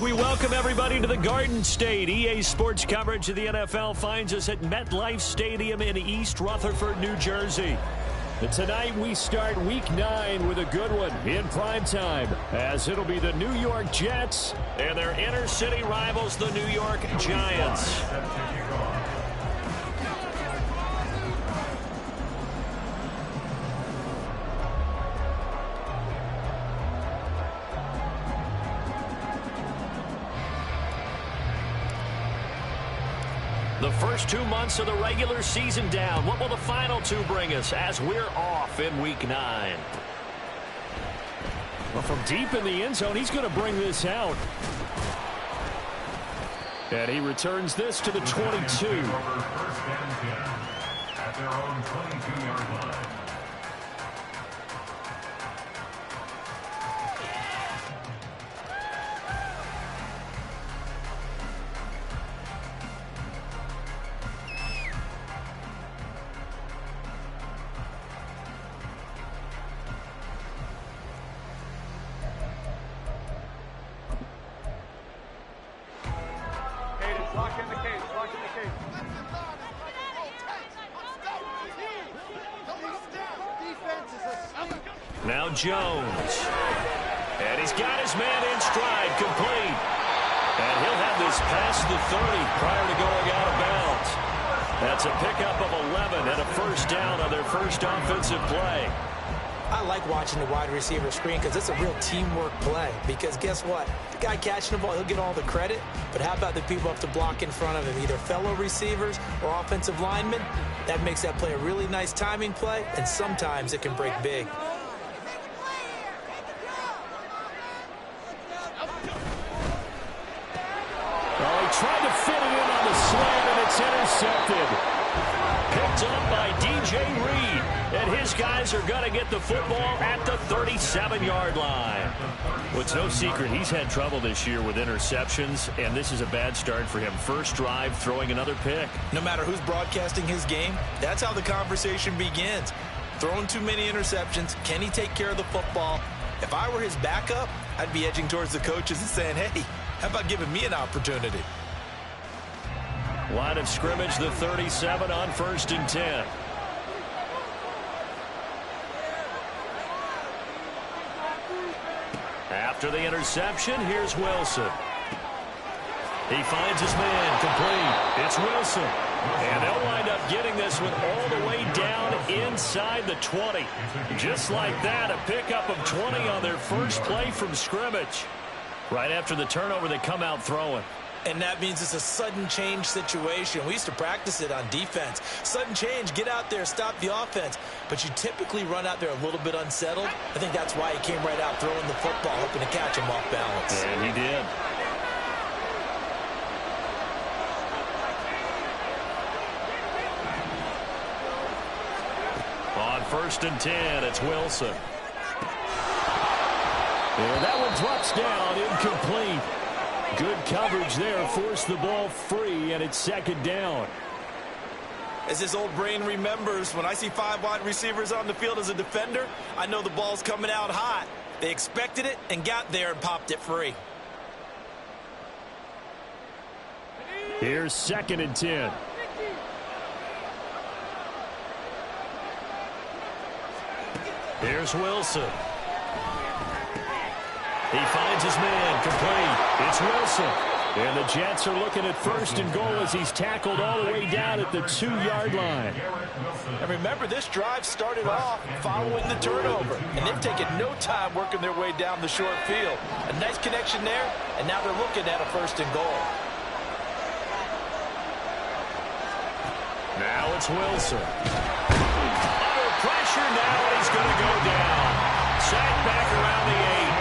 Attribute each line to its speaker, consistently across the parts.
Speaker 1: We welcome everybody to the Garden State. EA Sports coverage of the NFL finds us at MetLife Stadium in East Rutherford, New Jersey. And tonight we start Week 9 with a good one in prime time, as it'll be the New York Jets and their inner city rivals, the New York Giants. The first 2 months of the regular season down. What will the final 2 bring us as we're off in Week 9? Well, from deep in the end zone, he's going to bring this out. And he returns this to the 22.
Speaker 2: At their own 22-yard line.
Speaker 1: Now Jones. And he's got his man in stride, complete. And he'll have this past the 30 prior to going out of bounds. That's a pickup of 11 and a first down on their first offensive play.
Speaker 3: I like watching the wide receiver screen because it's a real teamwork play. Because guess what? The guy catching the ball, he'll get all the credit. But how about the people up to block in front of him, either fellow receivers or offensive linemen? That makes that play a really nice timing play, and sometimes it can break big.
Speaker 1: Well, he tried to fit it in on the slant, and it's intercepted. Picked up by DJ Reed. And his guys are going to get the football at the 37-yard line. Well, it's no secret he's had trouble this year with interceptions, and this is a bad start for him. First drive, throwing another pick.
Speaker 3: No matter who's broadcasting his game, that's how the conversation begins. Throwing too many interceptions, can he take care of the football? If I were his backup, I'd be edging towards the coaches and saying, hey, how about giving me an opportunity?
Speaker 1: Line of scrimmage, the 37 on 1st and 10. After the interception, here's Wilson. He finds his man, complete. It's Wilson. And they'll wind up getting this one all the way down inside the 20. Just like that, a pickup of 20 on their first play from scrimmage. Right after the turnover, they come out throwing.
Speaker 3: And that means it's a sudden change situation. We used to practice it on defense. Sudden change, get out there, stop the offense. But you typically run out there a little bit unsettled. I think that's why he came right out throwing the football, hoping to catch him off balance.
Speaker 1: And he did. On 1st and 10, it's Wilson. And that one drops down, incomplete. Good coverage there, forced the ball free, and it's 2nd down.
Speaker 3: As his old brain remembers, when I see 5 wide receivers on the field as a defender, I know the ball's coming out hot. They expected it and got there and popped it free.
Speaker 1: Here's 2nd and 10. Here's Wilson. He finds his man, complete. It's Wilson. And the Jets are looking at 1st and goal as he's tackled all the way down at the 2-yard line.
Speaker 3: And remember, this drive started off following the turnover. And they've taken no time working their way down the short field. A nice connection there, and now they're looking at a 1st and goal.
Speaker 1: Now it's Wilson. Under pressure now, and he's going to go down. Sacked back around the 8.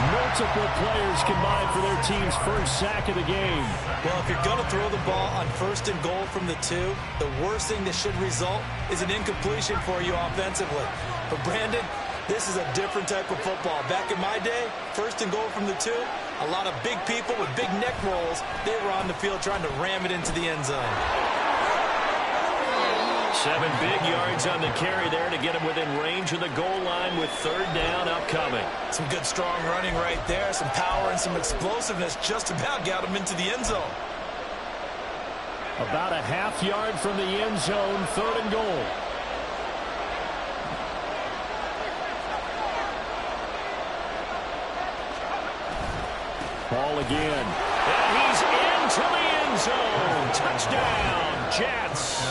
Speaker 1: Multiple players combined for their team's first sack of the game.
Speaker 3: Well, if you're going to throw the ball on 1st and goal from the 2, the worst thing that should result is an incompletion for you offensively. But Brandon, this is a different type of football. Back in my day, 1st and goal from the 2, a lot of big people with big neck rolls, they were on the field trying to ram it into the end zone.
Speaker 1: 7 big yards on the carry there to get him within range of the goal line with 3rd down upcoming.
Speaker 3: Some good strong running right there. Some power and some explosiveness just about got him into the end zone.
Speaker 1: About a half yard from the end zone, 3rd and goal. Ball again. And he's into the end zone. Touchdown, Jets.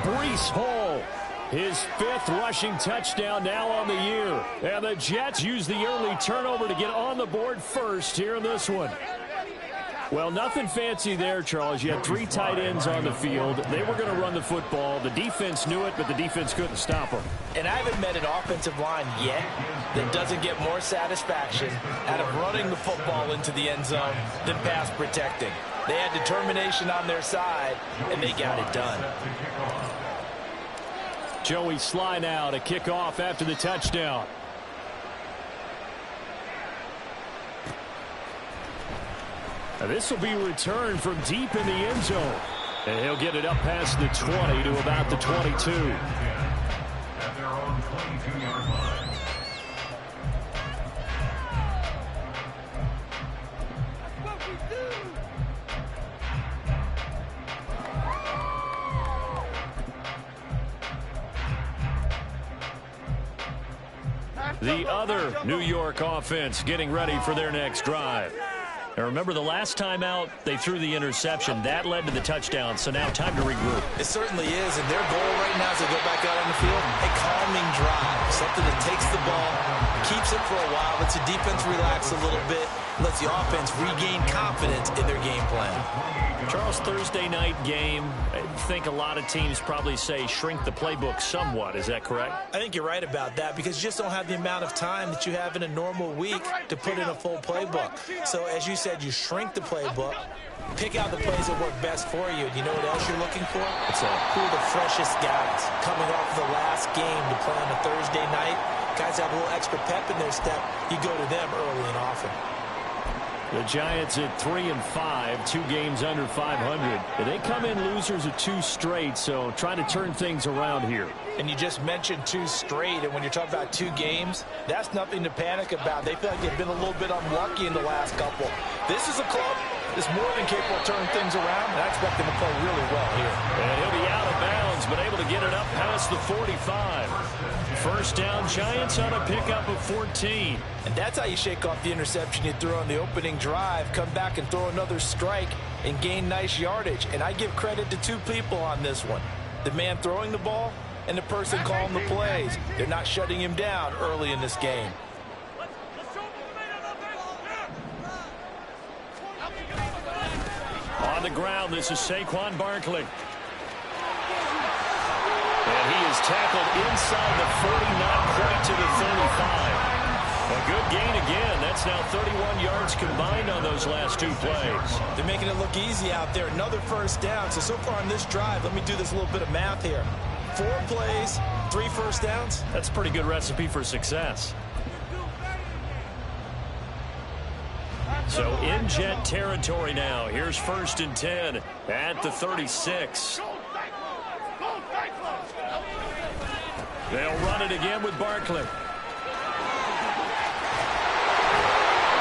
Speaker 1: Breece Hall, his 5th rushing touchdown now on the year. And the Jets use the early turnover to get on the board first here in this one. Well, nothing fancy there, Charles. You had 3 tight ends on the field. They were going to run the football. The defense knew it, but the defense couldn't stop them.
Speaker 3: And I haven't met an offensive line yet that doesn't get more satisfaction out of running the football into the end zone than pass protecting. They had determination on their side, and they got it done.
Speaker 1: Joey Sly now to kick off after the touchdown. Now this will be returned from deep in the end zone. And he'll get it up past the 20 to about the 22.
Speaker 2: At their own 22-yard line.
Speaker 1: The other New York offense getting ready for their next drive. Now remember, the last time out, they threw the interception. That led to the touchdown, so now time to regroup.
Speaker 3: It certainly is, and their goal right now is to go back out on the field, a calming drive, something that takes the ball, keeps it for a while, lets the defense relax a little bit, lets the offense regain confidence in their game plan.
Speaker 1: Charles, Thursday night game, I think a lot of teams probably say shrink the playbook somewhat. Is that correct?
Speaker 3: I think you're right about that because you just don't have the amount of time that you have in a normal week to put in a full playbook. So as you said, you shrink the playbook, pick out the plays that work best for you. You know what else you're looking for? Who are the freshest guys coming off the last game to play on a Thursday night? Guys have a little extra pep in their step. You go to them early and often.
Speaker 1: The Giants at 3-5, 2 games under 500. They come in losers of 2 straight, so trying to turn things around here.
Speaker 3: And you just mentioned 2 straight, and when you're talking about 2 games, that's nothing to panic about. They feel like they've been a little bit unlucky in the last couple. This is a club that's more than capable of turning things around, and I expect them to play really well here.
Speaker 1: And he'll be out of bounds, but able to get it up past the 45. First down, Giants on a pickup of 14.
Speaker 3: And that's how you shake off the interception you threw on the opening drive, come back and throw another strike and gain nice yardage. And I give credit to 2 people on this one. The man throwing the ball and the person calling the plays. They're not shutting him down early in this game.
Speaker 1: On the ground, this is Saquon Barkley. And he is tackled inside the 40, not quite to the 35. A good gain again. That's now 31 yards combined on those last 2 plays.
Speaker 3: They're making it look easy out there. Another first down. So far on this drive, let me do this little bit of math here. 4 plays, 3 first downs.
Speaker 1: That's a pretty good recipe for success. So in Jet territory now. Here's 1st and 10 at the 36. They'll run it again with Barkley.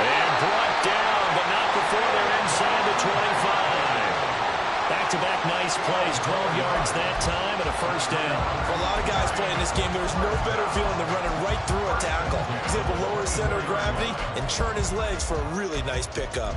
Speaker 1: And brought down, but not before they're inside the 25. Back-to-back nice plays, 12 yards that time and a first down.
Speaker 3: For a lot of guys playing this game, there's no better feeling than running right through a tackle. He's able to lower his center of gravity and churn his legs for a really nice pickup.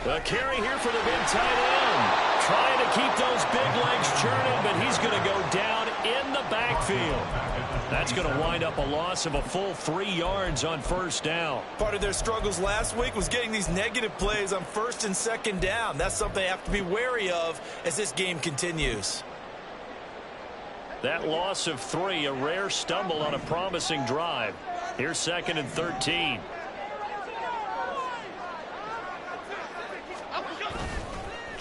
Speaker 1: A carry here for the big tight end. Trying to keep those big legs churning, but he's going to go down in the backfield. That's going to wind up a loss of a full 3 yards on first down.
Speaker 3: Part of their struggles last week was getting these negative plays on 1st and 2nd down. That's something they have to be wary of as this game continues.
Speaker 1: That loss of 3, a rare stumble on a promising drive. Here's 2nd and 13.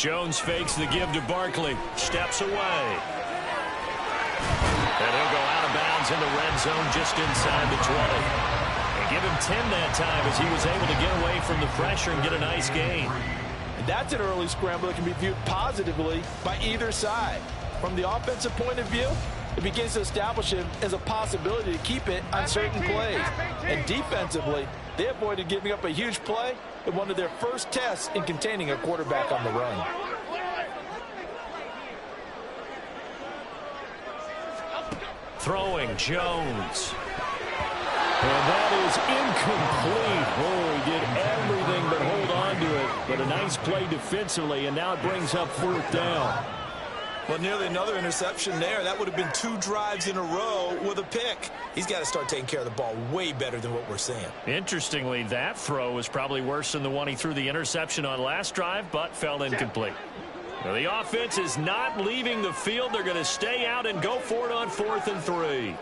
Speaker 1: Jones fakes the give to Barkley. Steps away. And he'll go out of bounds in the red zone just inside the 20. And give him 10 that time as he was able to get away from the pressure and get a nice gain.
Speaker 4: And that's an early scramble that can be viewed positively by either side. From the offensive point of view, it begins to establish him as a possibility to keep it on certain plays. And defensively, they avoided giving up a huge play in one of their first tests in containing a quarterback on the run.
Speaker 1: Throwing Jones. And that is incomplete. Oh, he did everything but hold on to it. But a nice play defensively, and now it brings up 4th down.
Speaker 3: Well, nearly another interception there. That would have been 2 drives in a row with a pick. He's got to start taking care of the ball way better than what we're seeing.
Speaker 1: Interestingly, that throw was probably worse than the one he threw the interception on last drive, but fell incomplete. Now, the offense is not leaving the field. They're going to stay out and go for it on 4th and 3.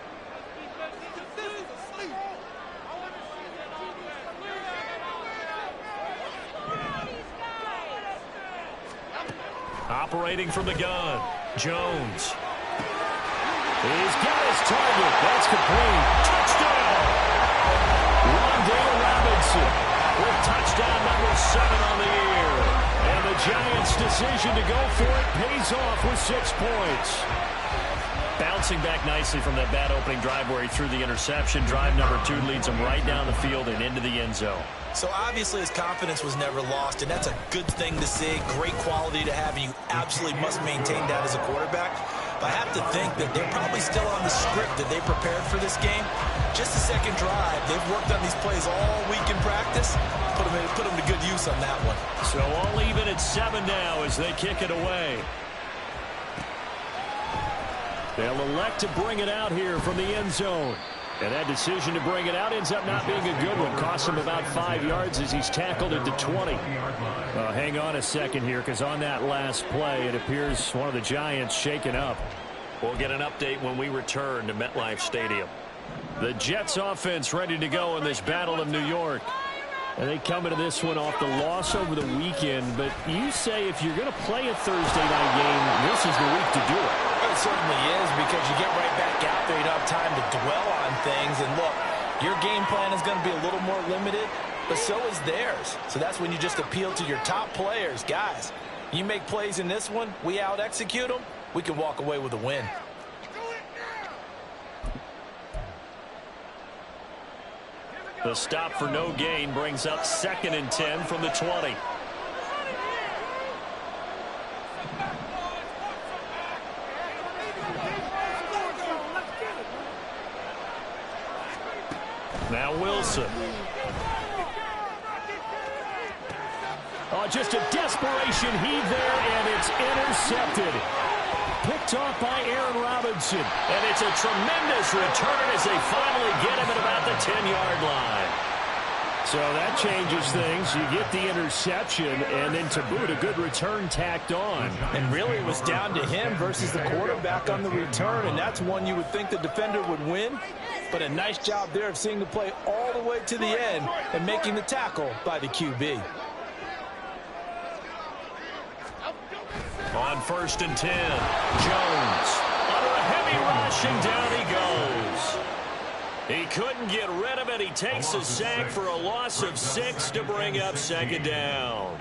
Speaker 1: Operating from the gun, Jones. He's got his target. That's complete. Touchdown! Rondale Robinson with touchdown number 7 on the year. And the Giants' decision to go for it pays off with 6 points. Bouncing back nicely from that bad opening drive where he threw the interception. Drive number 2 leads him right down the field and into the end zone.
Speaker 3: So obviously his confidence was never lost, and that's a good thing to see. Great quality to have, and you absolutely must maintain that as a quarterback. But I have to think that they're probably still on the script that they prepared for this game. Just a second drive. They've worked on these plays all week in practice. Put them to good use on that one.
Speaker 1: So all even at 7 now as they kick it away. They'll elect to bring it out here from the end zone. And that decision to bring it out ends up not being a good one. Costs him about 5 yards as he's tackled at the 20. Hang on a second here, because on that last play, it appears one of the Giants shaken up. We'll get an update when we return to MetLife Stadium. The Jets offense ready to go in this battle of New York. And they come into this one off the loss over the weekend. But you say if you're going to play a Thursday night game, this is the week to do it.
Speaker 3: It certainly is, because you get right back out there. You don't have time to dwell on things. And look, your game plan is going to be a little more limited, but so is theirs. So that's when you just appeal to your top players. Guys, you make plays in this one, we out-execute them, we can walk away with a win.
Speaker 1: The stop for no gain brings up 2nd and 10 from the 20. Now Wilson. Oh, just a desperation heave there, and it's intercepted. Picked off by Aaron Robinson. And it's a tremendous return as they finally get him at about the 10-yard line. So that changes things. You get the interception, and then to boot, a good return tacked on.
Speaker 4: And really it was down to him versus the quarterback on the return, and that's one you would think the defender would win. But a nice job there of seeing the play all the way to the end and making the tackle by the QB.
Speaker 1: On 1st and 10, Jones. Under a heavy rush, and down he goes. He couldn't get rid of it. He takes a sack for a loss of 6 to bring up 2nd down.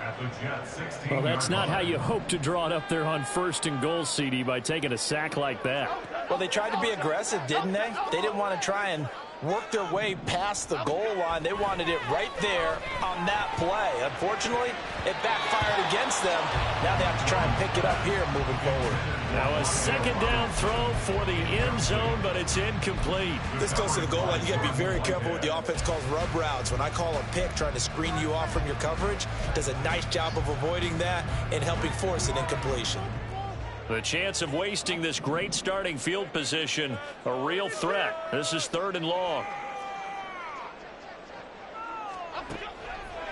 Speaker 1: Well, that's not how you hope to draw it up there on 1st and goal, CD, by taking a sack like that.
Speaker 4: Well, they tried to be aggressive, didn't they? They didn't want to try and work their way past the goal line. They wanted it right there on that play. Unfortunately, it backfired against them. Now they have to try and pick it up here moving forward.
Speaker 1: Now a 2nd down throw for the end zone, but it's incomplete.
Speaker 3: This goes to the goal line. You got to be very careful with the offense calls rub routes. When I call a pick, trying to screen you off from your coverage, does a nice job of avoiding that and helping force an incompletion.
Speaker 1: The chance of wasting this great starting field position, a real threat. This is 3rd and long.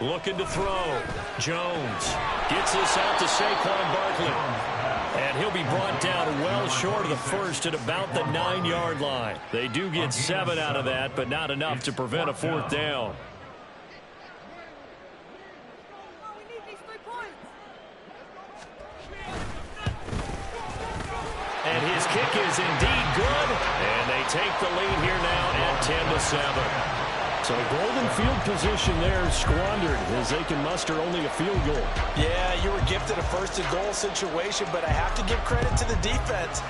Speaker 1: Looking to throw. Jones gets this out to Saquon Barkley. And he'll be brought down well short of the first at about the 9-yard line. They do get 7 out of that, but not enough to prevent a 4th down. kick is indeed good, and they take the lead here now at 10-7.
Speaker 5: So golden field position there squandered as they can muster only a field goal.
Speaker 4: Yeah, you were gifted a first-and-goal situation, but I have to give credit to the defense.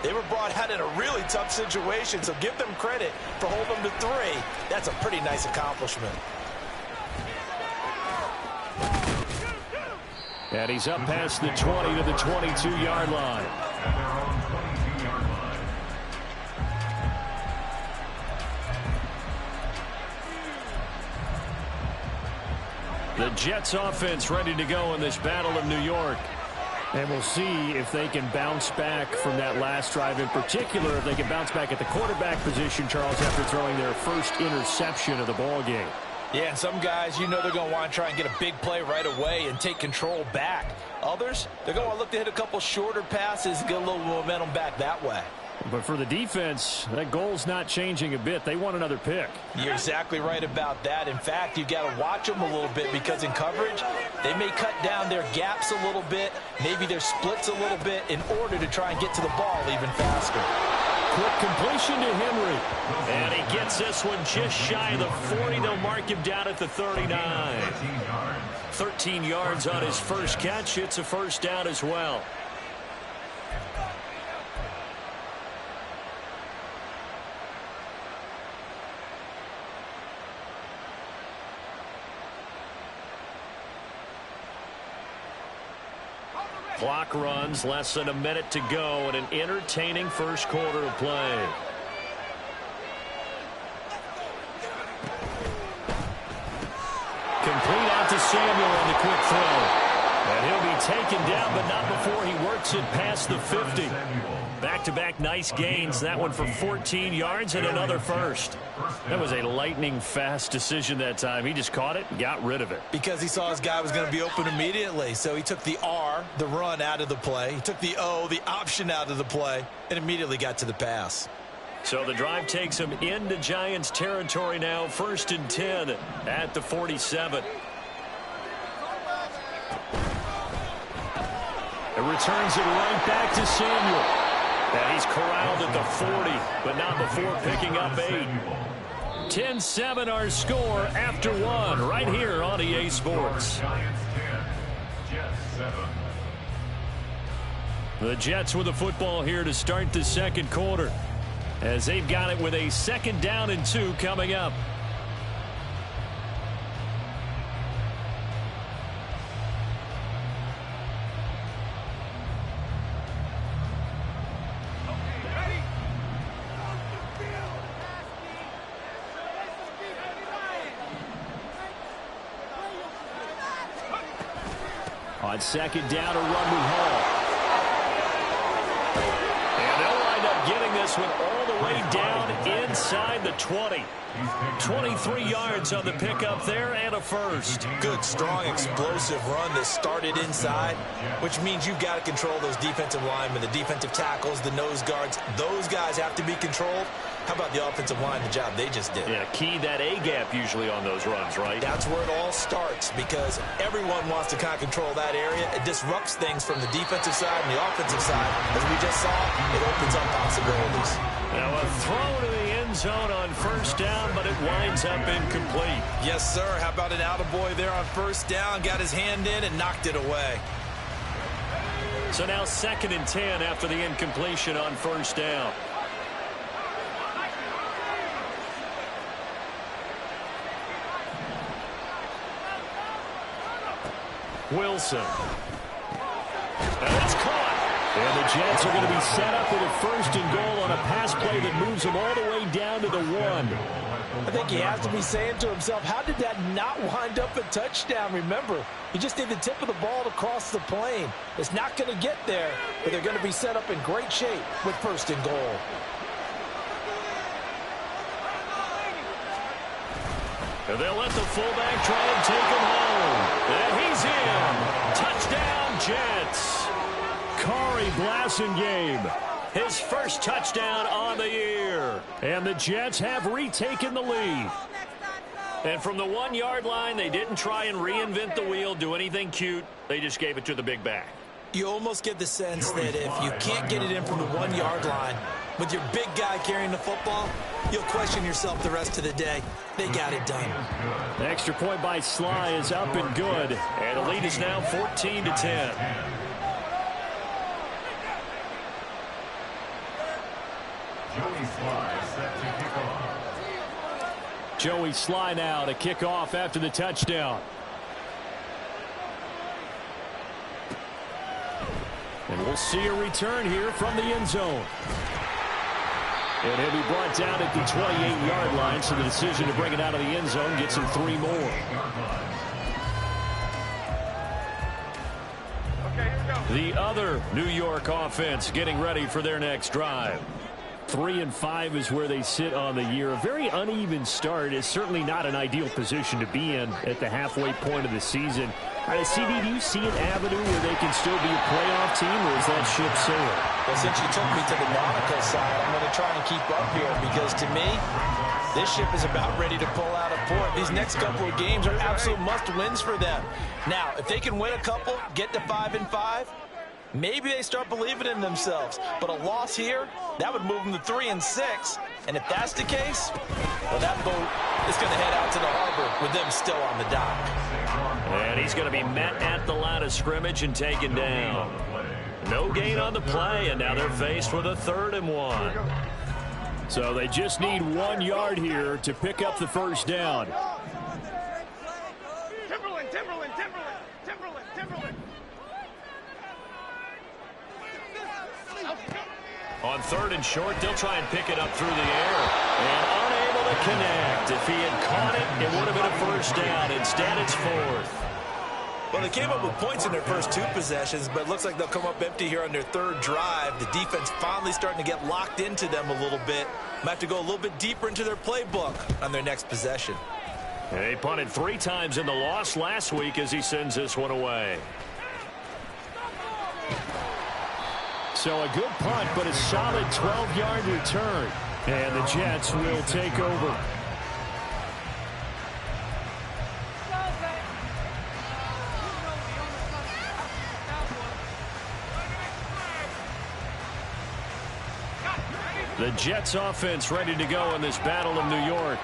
Speaker 4: They were brought out in a really tough situation, so give them credit for holding them to 3. That's a pretty nice accomplishment.
Speaker 1: And he's up past the 20 to the 22-yard line.
Speaker 2: At their own 22-yard line.
Speaker 1: The Jets offense ready to go in this Battle of New York.
Speaker 5: And we'll see if they can bounce back from that last drive, in particular if they can bounce back at the quarterback position, Charles, after throwing their first interception of the ball game.
Speaker 4: Yeah, and some guys, you know they're going to want to try and get a big play right away and take control back. Others, they're going to look to hit a couple shorter passes and get a little momentum back that way.
Speaker 5: But for the defense, that goal's not changing a bit. They want another pick.
Speaker 4: You're exactly right about that. In fact, you've got to watch them a little bit because in coverage, they may cut down their gaps a little bit, maybe their splits a little bit in order to try and get to the ball even faster.
Speaker 1: Quick completion to Henry. And he gets this one just shy of the 40. They'll mark him down at the 39. 13 yards on his first catch. It's a first down as well. Clock runs, less than a minute to go, and an entertaining first quarter of play. Complete out to Samuel on the quick throw. And he'll be taken down, but not before he works it past the 50. Back-to-back nice gains. That one for 14 yards and another first. That was a lightning-fast decision that time. He just caught it and got rid of it.
Speaker 4: Because he saw his guy was going to be open immediately. So he took the R, the run, out of the play. He took the O, the option, out of the play, and immediately got to the pass.
Speaker 1: So the drive takes him into Giants territory now. 1st and 10 at the 47. It returns it right back to Samuel. And he's corralled at the 40, but not before picking up 8. 10-7 our score after 1 right here on EA Sports.
Speaker 2: Giants 10, Jets 7.
Speaker 1: The Jets with the football here to start the second quarter, as they've got it with a 2nd down and 2 coming up. On 2nd down, a run with Hall. And they'll wind up getting this one all the way down inside the 20. 23 yards on the pickup there and a first.
Speaker 4: Good, strong, explosive run that started inside, which means you've got to control those defensive linemen, the defensive tackles, the nose guards. Those guys have to be controlled. How about the offensive line, the job they just did?
Speaker 1: Yeah, key that A-gap usually on those runs, right?
Speaker 4: That's where it all starts because everyone wants to kind of control that area. It disrupts things from the defensive side and the offensive side. As we just saw, it opens up possibilities.
Speaker 1: Now a throw to the end zone on 1st down, but it winds up incomplete.
Speaker 4: Yes, sir. How about an attaboy there on 1st down? Got his hand in and knocked it away.
Speaker 1: So now 2nd and 10 after the incompletion on 1st down. Wilson. And it's caught. And the Jets are going to be set up with a 1st and goal on a pass play that moves them all the way down to the 1.
Speaker 4: I think he has to be saying to himself, how did that not wind up a touchdown? Remember, you just need the tip of the ball to cross the plane. It's not going to get there, but they're going to be set up in great shape with 1st and goal.
Speaker 1: And they'll let the fullback try and take him home. And he's in. Touchdown, Jets. Corey Blasingame, his first touchdown on the year. And the Jets have retaken the lead. And from the 1-yard line, they didn't try and reinvent the wheel, do anything cute. They just gave it to the big back.
Speaker 3: You almost get the sense that if you can't get it in from the 1-yard line with your big guy carrying the football, you'll question yourself the rest of the day. They got it done.
Speaker 1: The extra point by Sly is up and good. And the lead is now 14-10.
Speaker 2: Joey Sly set to kick off.
Speaker 1: Joey Sly now to kick off after the touchdown. And we'll see a return here from the end zone. And he'll be brought down at the 28-yard line, so the decision to bring it out of the end zone gets him 3 more. The other New York offense getting ready for their next drive. 3-5 is where they sit on the year. A very uneven start is certainly not an ideal position to be in at the halfway point of the season. CD, do you see an avenue where they can still be a playoff team, or is that ship sailed?
Speaker 3: Well, since you took me to the nautical side, I'm going to try and keep up here because, to me, this ship is about ready to pull out of port. These next couple of games are absolute must-wins for them. Now, if they can win a couple, get to 5-5, maybe they start believing in themselves. But a loss here, that would move them to 3-6. And if that's the case, well, that boat is going to head out to the harbor with them still on the dock.
Speaker 1: And he's going to be met at the line of scrimmage and taken down. No gain on the play, and now they're faced with a 3rd and 1. So they just need 1 yard here to pick up the first down. On 3rd and short, they'll try and pick it up through the air. And unable to connect. If he had caught it, it would have been a first down. Instead, it's 4th.
Speaker 3: Well, they came up with points in their first 2 possessions, but it looks like they'll come up empty here on their 3rd drive. The defense finally starting to get locked into them a little bit. Might have to go a little bit deeper into their playbook on their next possession.
Speaker 1: And he punted 3 times in the loss last week as he sends this one away. So a good punt, but a solid 12-yard return. And the Jets will take over. The Jets offense ready to go in this Battle of New York.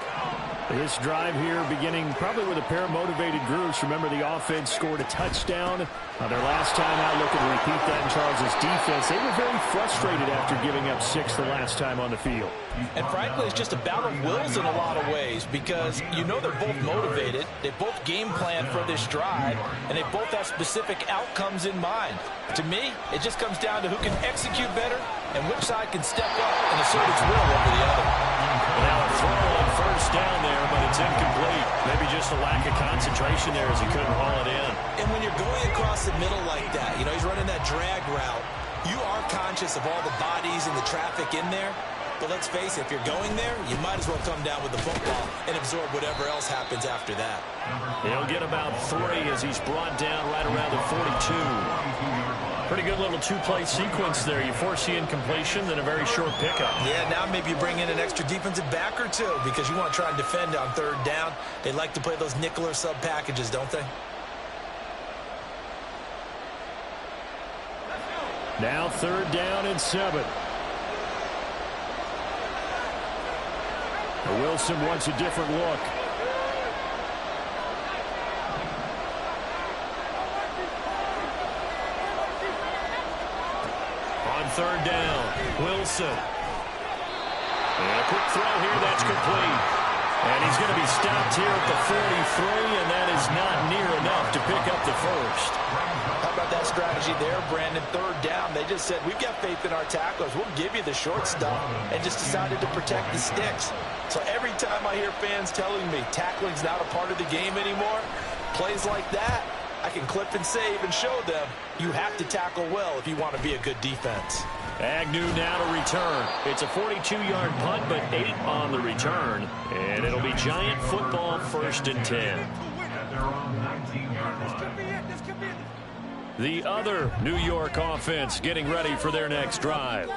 Speaker 1: This drive here beginning probably with a pair of motivated groups. Remember, the offense scored a touchdown on their last time out. Looking to repeat that in Charles' defense. They were very frustrated after giving up 6 the last time on the field.
Speaker 3: And frankly, it's just a battle of wills in a lot of ways because you know they're both motivated. They both game plan for this drive, and they both have specific outcomes in mind. To me, it just comes down to who can execute better and which side can step up and assert its will over the other.
Speaker 1: Now a throw on first down there, but it's incomplete. Maybe just a lack of concentration there as he couldn't haul it in.
Speaker 3: And when you're going across the middle like that, you know, he's running that drag route, you are conscious of all the bodies and the traffic in there. But let's face it, if you're going there, you might as well come down with the football and absorb whatever else happens after that.
Speaker 1: He'll get about 3 as he's brought down right around the 42. Pretty good little 2-play sequence there. You force the incompletion, then a very short pickup.
Speaker 3: Yeah, now maybe you bring in an extra defensive back or 2 because you want to try and defend on 3rd down. They like to play those nickel or sub packages, don't they?
Speaker 1: Now 3rd down and 7. Wilson wants a different look. On 3rd down, Wilson. And a quick throw here, that's complete. And he's going to be stopped here at the 43, and that is not near enough to pick up the first.
Speaker 3: How about that strategy there, Brandon? 3rd down, they just said, we've got faith in our tacklers. We'll give you the short stuff, and just decided to protect the sticks. So every time I hear fans telling me tackling's not a part of the game anymore, plays like that, I can clip and save and show them you have to tackle well if you want to be a good defense.
Speaker 1: Agnew now to return. It's a 42-yard punt, but 8 on the return. And it'll be Giant football, 1st and 10. The other New York offense getting ready for their next drive.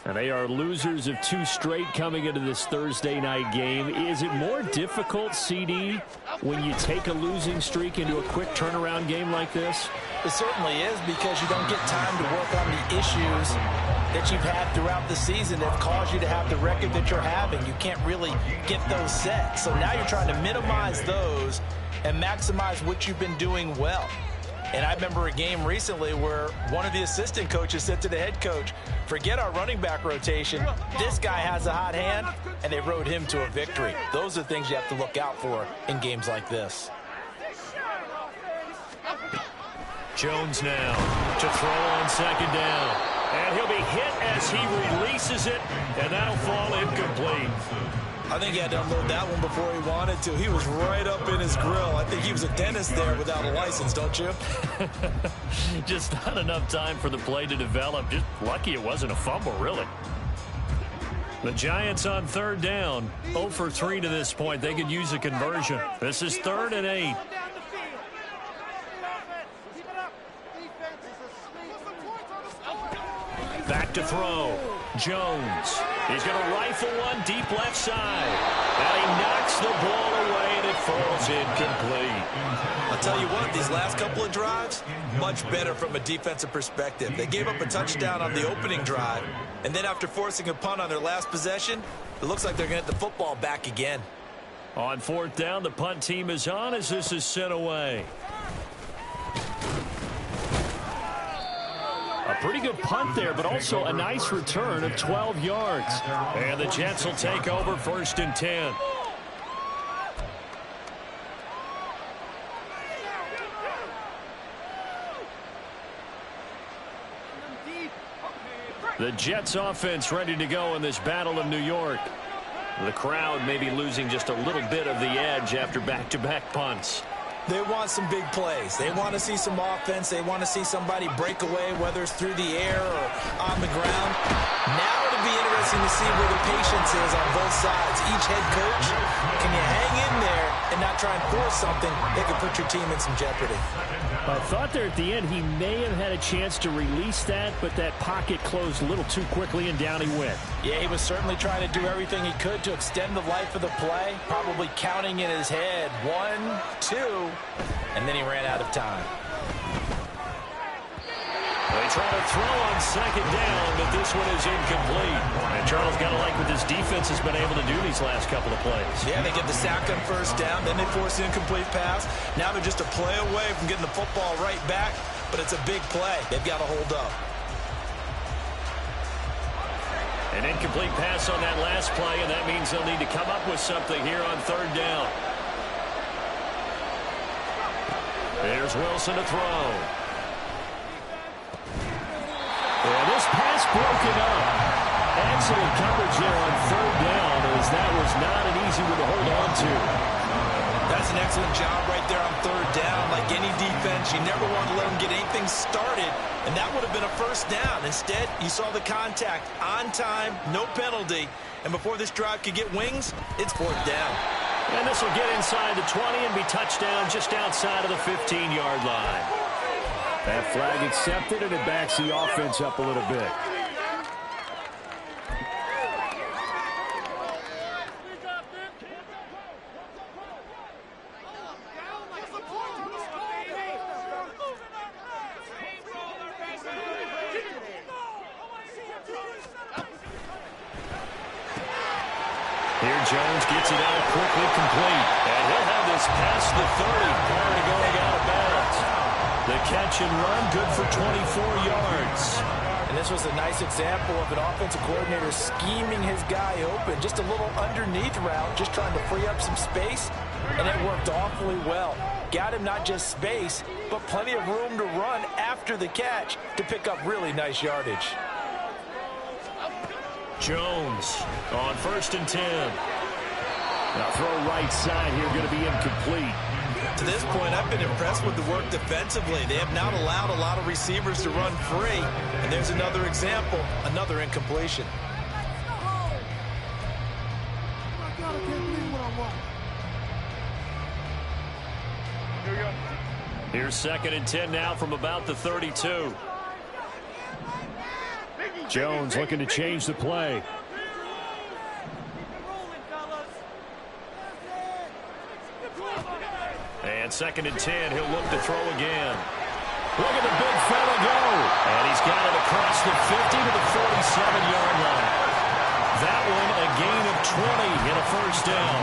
Speaker 5: And they are losers of 2 straight coming into this Thursday night game. Is it more difficult, CD, when you take a losing streak into a quick turnaround game like this?
Speaker 4: It certainly is, because you don't get time to work on the issues that you've had throughout the season that have caused you to have the record that you're having. You can't really get those set. So now you're trying to minimize those and maximize what you've been doing well. And I remember a game recently where one of the assistant coaches said to the head coach, forget our running back rotation. This guy has a hot hand, and they rode him to a victory. Those are things you have to look out for in games like this.
Speaker 1: Jones now to throw on 2nd down. And he'll be hit as he releases it, and that'll fall incomplete.
Speaker 3: I think he had to unload that one before he wanted to. He was right up in his grill. I think he was a dentist there without a license, don't you?
Speaker 1: Just not enough time for the play to develop. Just lucky it wasn't a fumble, really. The Giants on 3rd down. 0 for 3 to this point. They could use a conversion. This is 3rd and 8. Back to throw. Jones. He's going to rifle one deep left side. And he knocks the ball away, and it falls incomplete.
Speaker 3: I'll tell you what, these last couple of drives, much better from a defensive perspective. They gave up a touchdown on the opening drive, and then after forcing a punt on their last possession, it looks like they're going to get the football back again.
Speaker 1: On 4th down, the punt team is on as this is sent away. A pretty good punt there, but also a nice return of 12 yards. And the Jets will take over 1st and 10. The Jets offense ready to go in this Battle of New York. The crowd may be losing just a little bit of the edge after back-to-back punts.
Speaker 3: They want some big plays. They want to see some offense. They want to see somebody break away, whether it's through the air or on the ground. Now it'll be interesting to see where the patience is on both sides. Each head coach, can you hang in there and not try and force something that could put your team in some jeopardy?
Speaker 5: I thought there at the end he may have had a chance to release that, but that pocket closed a little too quickly, and down he went.
Speaker 4: Yeah, he was certainly trying to do everything he could to extend the life of the play, probably counting in his head 1, 2, and then he ran out of time.
Speaker 1: They try to throw on 2nd down, but this one is incomplete. And Charles got to like what this defense has been able to do these last couple of plays.
Speaker 3: Yeah, they get the sack on 1st down, then they force the incomplete pass. Now they're just a play away from getting the football right back, but it's a big play. They've got to hold up.
Speaker 1: An incomplete pass on that last play, and that means they'll need to come up with something here on 3rd down. There's Wilson to throw. And this pass broken up. Excellent coverage there on 3rd down, as that was not an easy one to hold on to.
Speaker 3: That's an excellent job right there on 3rd down. Like any defense, you never want to let them get anything started, and that would have been a 1st down. Instead, you saw the contact on time, no penalty, and before this drive could get wings, it's 4th down.
Speaker 1: And this will get inside the 20 and be touchdown just outside of the 15-yard line.
Speaker 5: That flag accepted, and it backs the offense up a little bit.
Speaker 1: Here Jones gets it out quickly, complete. And he'll have this past the 30 prior to going out of bounds. The catch and run, good for 24 yards.
Speaker 4: And this was a nice example of an offensive coordinator scheming his guy open. Just a little underneath route, just trying to free up some space, and it worked awfully well. Got him not just space, but plenty of room to run after the catch to pick up really nice yardage.
Speaker 1: Jones on 1st and 10.
Speaker 5: Now throw right side here, going to be incomplete.
Speaker 3: To this point, I've been impressed with the work defensively. They have not allowed a lot of receivers to run free. And there's another example, another incompletion.
Speaker 1: Here's 2nd and 10 now from about the 32.
Speaker 5: Jones looking to change the play.
Speaker 1: And 2nd and 10, he'll look to throw again. Look at the big fella go. And he's got it across the 50 to the 47-yard line. That one a gain of 20 and a first down.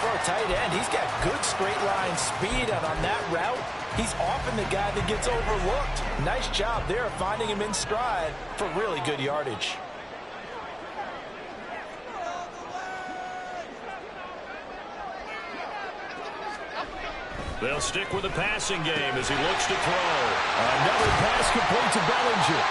Speaker 4: For a tight end, he's got good straight line speed, and on that route, he's often the guy that gets overlooked. Nice job there finding him in stride for really good yardage.
Speaker 1: They'll stick with the passing game as he looks to throw. Another pass complete to Bellinger.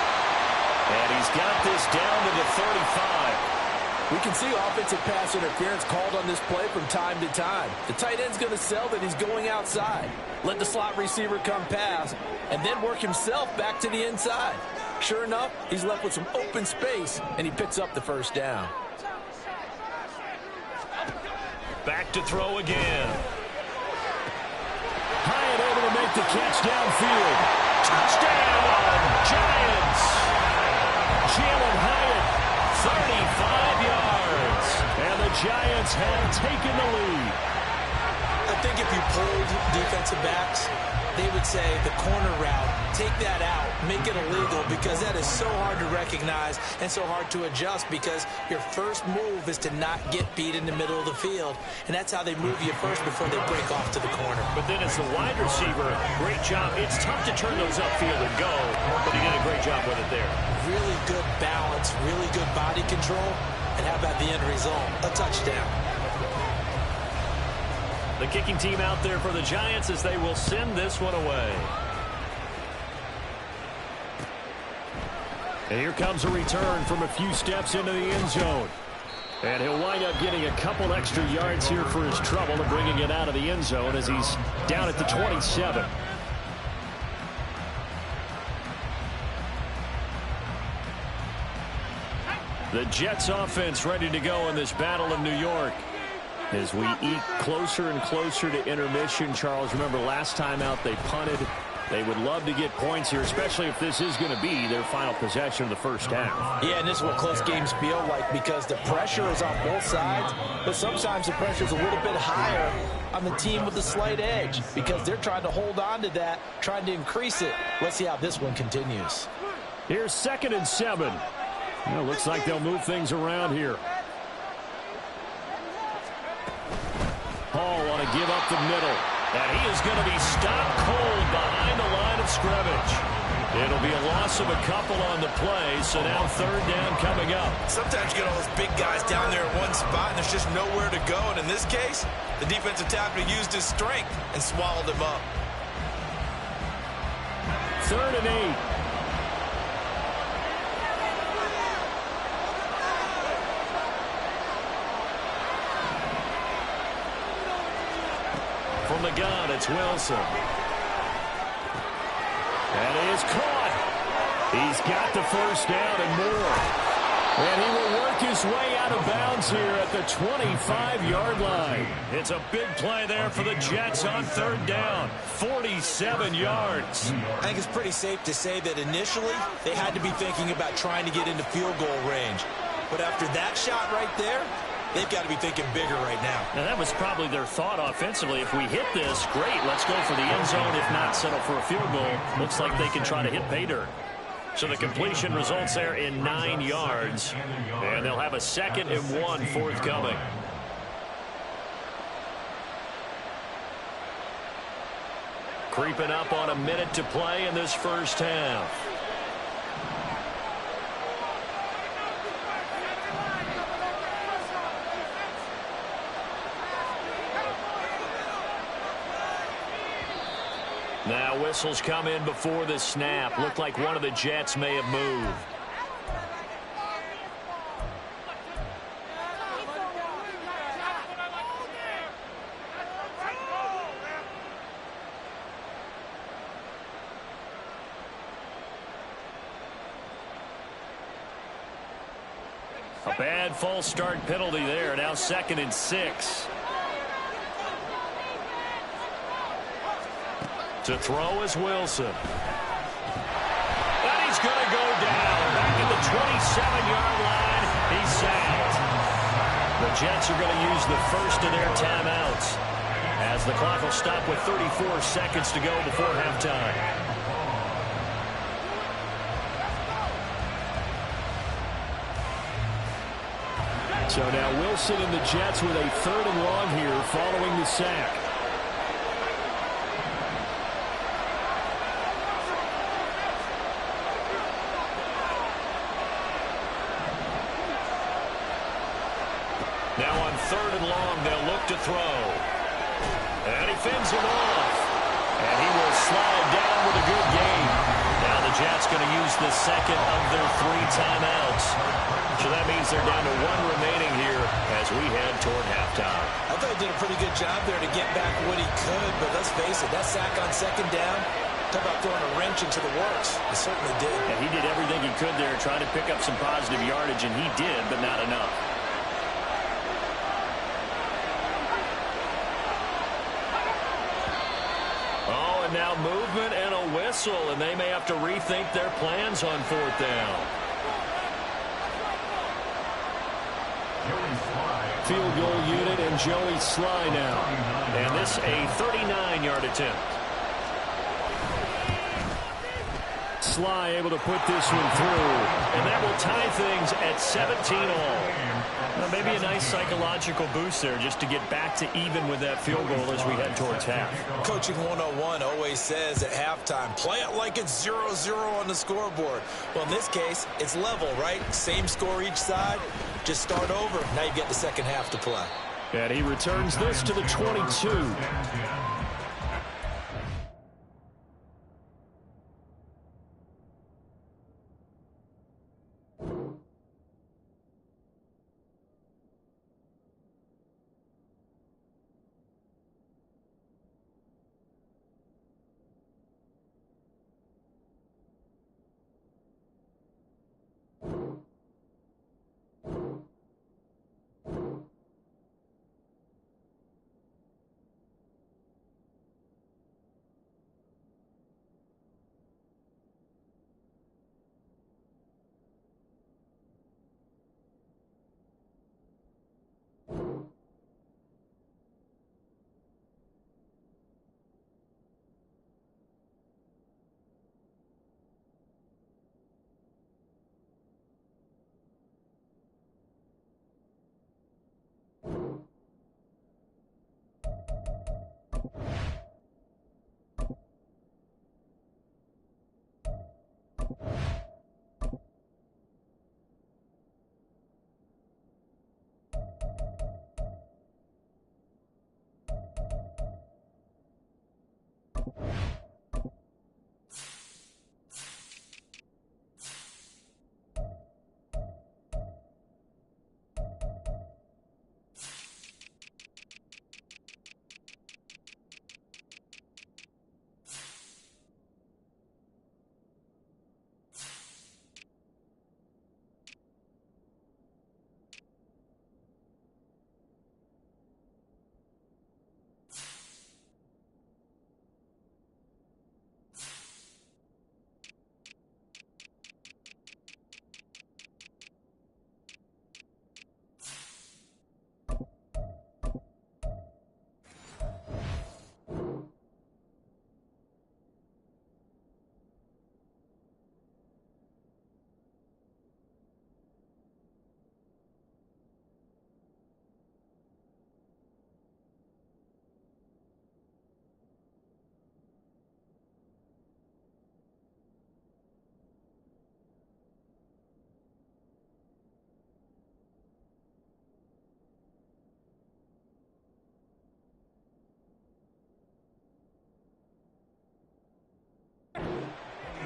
Speaker 1: And he's got this down to the 35.
Speaker 4: We can see offensive pass interference called on this play from time to time. The tight end's going to sell that he's going outside. Let the slot receiver come past, and then work himself back to the inside. Sure enough, he's left with some open space, and he picks up the first down.
Speaker 1: Back to throw again.
Speaker 5: Hyatt able to make the catch downfield.
Speaker 1: Touchdown, Giants. Jalen Hyatt, 35 yards. And the Giants have taken the lead.
Speaker 3: I think if you polled defensive backs, they would say the corner route, take that out, make it illegal, because that is so hard to recognize and so hard to adjust, because your first move is to not get beat in the middle of the field, and that's how they move you first before they break off to the corner.
Speaker 1: But then as the wide receiver, great job. It's tough to turn those upfield and go, but he did a great job with it there.
Speaker 3: Really good balance, really good body control, and how about the end result? A touchdown.
Speaker 1: The kicking team out there for the Giants as they will send this one away.
Speaker 5: And here comes a return from a few steps into the end zone. And he'll wind up getting a couple extra yards here for his trouble and bringing it out of the end zone as he's down at the 27. The Jets offense ready to go in this battle of New York. As we eat closer and closer to intermission, Charles, remember last time out they punted. They would love to get points here, especially if this is going to be their final possession of the first half.
Speaker 4: Yeah, and this is what close games feel like, because the pressure is on both sides, but sometimes the pressure is a little bit higher on the team with the slight edge, because they're trying to hold on to that, trying to increase it. Let's see how this one continues.
Speaker 5: Here's 2nd and 7. Well, looks like they'll move things around here. Hall want to give up the middle.
Speaker 1: And he is going to be stopped cold behind the line of scrimmage. It'll be a loss of a couple on the play, so now 3rd down coming up.
Speaker 6: Sometimes you get all those big guys down there in one spot, and there's just nowhere to go. And in this case, the defensive tackle used his strength and swallowed him up.
Speaker 5: 3rd and 8.
Speaker 1: From the gun, it's Wilson.
Speaker 5: And he is caught. He's got the first down and more. And he will work his way out of bounds here at the 25-yard line.
Speaker 1: It's a big play there for the Jets on 3rd down. 47 yards.
Speaker 3: I think it's pretty safe to say that initially they had to be thinking about trying to get into field goal range. But after that shot right there, they've got to be thinking bigger right now.
Speaker 1: Now, that was probably their thought offensively. If we hit this, great, let's go for the end zone. If not, settle for a field goal. Looks like they can try to hit pay dirt. So the completion results there in 9 yards. And they'll have a 2nd and 1 forthcoming. Creeping up on a minute to play in this first half. Now whistles come in before the snap. Looked like one of the Jets may have moved. A bad false start penalty there. Now 2nd and 6. To throw is Wilson. And he's going to go down. Back in the Jets are going to use the first of their timeouts, as the clock will stop with 34 seconds to go before halftime. So now Wilson and the Jets with a 3rd and long here following the sack. Now on 3rd and long, they'll look to throw. And he fends him off. And he will slide down with a good gain. Now the Jets going to use the second of their 3 timeouts. So that means they're down to 1 remaining here as we head toward halftime.
Speaker 6: I thought he did a pretty good job there to get back what he could, but let's face it, that sack on 2nd down, talk about throwing a wrench into the works. He certainly did.
Speaker 1: And he did everything he could there, trying to pick up some positive yardage, and he did, but not enough. Oh, and now movement and a whistle, and they may have to rethink their plans on 4th down. Field goal unit and Joey Sly now. And this a 39-yard attempt. Sly able to put this one through. And that will tie things at 17 all. Well, maybe a nice psychological boost there just to get back to even with that field goal as we head towards half.
Speaker 6: Coaching 101 always says at halftime, play it like it's 0-0 on the scoreboard. Well, in this case, it's level, right? Same score each side. Just start over. Now you get the second half to play.
Speaker 1: And he returns this to the 22.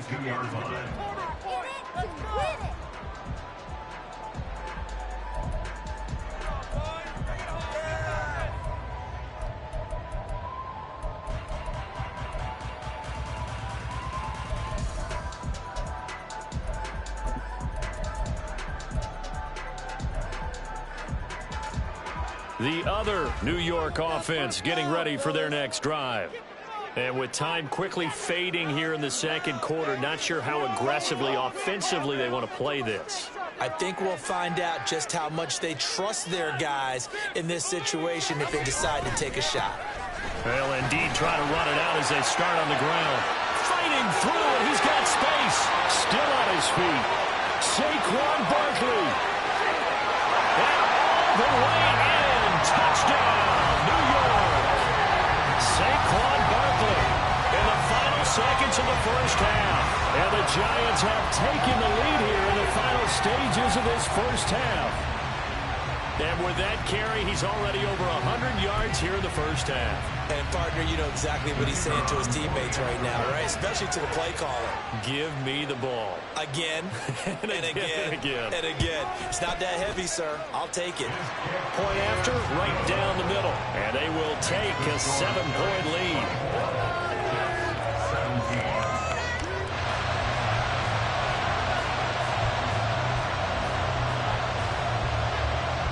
Speaker 2: Two-yard line.
Speaker 1: The other New York offense getting ready for their next drive. And with time quickly fading here in the second quarter, not sure how aggressively, offensively they want to play this.
Speaker 3: I think we'll find out just how much they trust their guys in this situation if they decide to take a shot.
Speaker 1: They'll indeed try to run it out as they start on the ground. Fighting through, and he's got space. Still on his feet. Saquon Barkley. And all the way in. Touchdown, New York. Saquon Barkley in the final seconds of the first half. And the Giants have taken the lead here in the final stages of this first half. And with that carry, he's already over 100 yards here in the first half.
Speaker 6: And, partner, you know exactly what he's saying to his teammates right now, right? Especially to the play caller.
Speaker 1: Give me the ball.
Speaker 6: Again, and again,
Speaker 1: and again.
Speaker 6: and again. It's not that heavy, sir. I'll take it.
Speaker 1: Point after, right down the middle. And they will take a 7-point lead.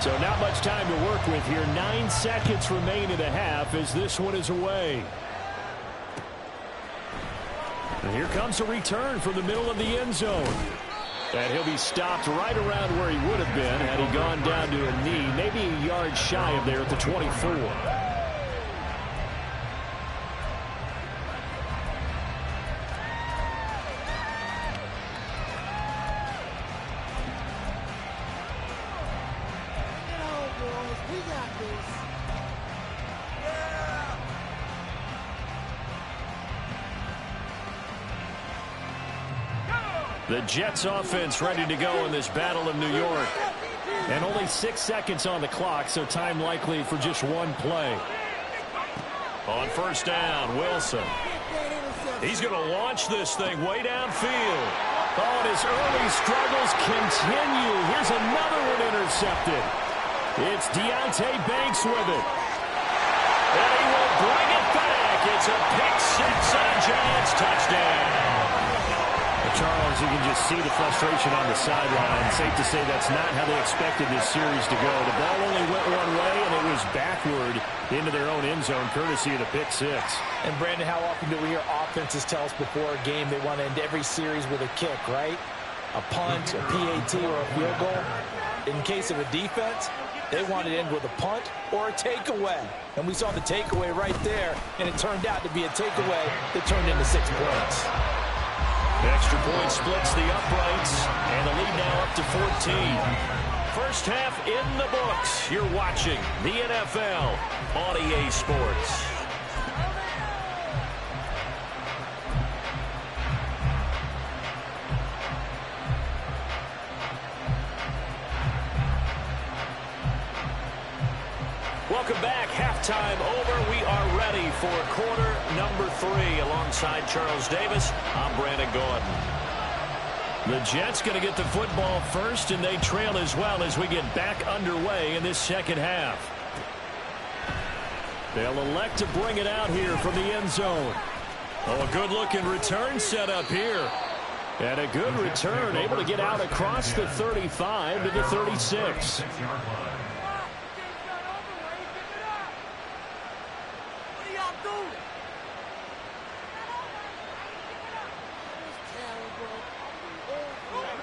Speaker 1: So not much time to work with here. 9 seconds remain in the half as this one is away. And here comes a return from the middle of the end zone. And he'll be stopped right around where he would have been had he gone down to a knee, maybe a yard shy of there at the 24. The Jets offense ready to go in this battle of New York. And only 6 seconds on the clock, so time likely for just one play. On first down, Wilson. He's going to launch this thing way downfield. Oh, and his early struggles continue. Here's another one intercepted. It's Deontay Banks with it. And he will bring it back. It's a pick six and a Giants touchdown. Charles, you can just see the frustration on the sideline. Safe to say that's not how they expected this series to go. The ball only went one way, and it was backward into their own end zone, courtesy of the pick six.
Speaker 4: And, Brandon, how often do we hear offenses tell us before a game they want to end every series with a kick, right? A punt, a PAT, or a field goal. In case of a defense, they want to end with a punt or a takeaway. And we saw the takeaway right there, and it turned out to be a takeaway that turned into 6 points.
Speaker 1: Extra point splits the uprights, and the lead now up to 14. First half in the books. You're watching the NFL on EA Sports. Welcome back. Halftime over. We are ready for quarter number 3. Alongside Charles Davis, I'm Brandon Gordon. The Jets going to get the football first, and they trail as well as we get back underway in this second half. They'll elect to bring it out here from the end zone. Oh, a good-looking return set up here. And a good return, able to get out across the 35 to the 36.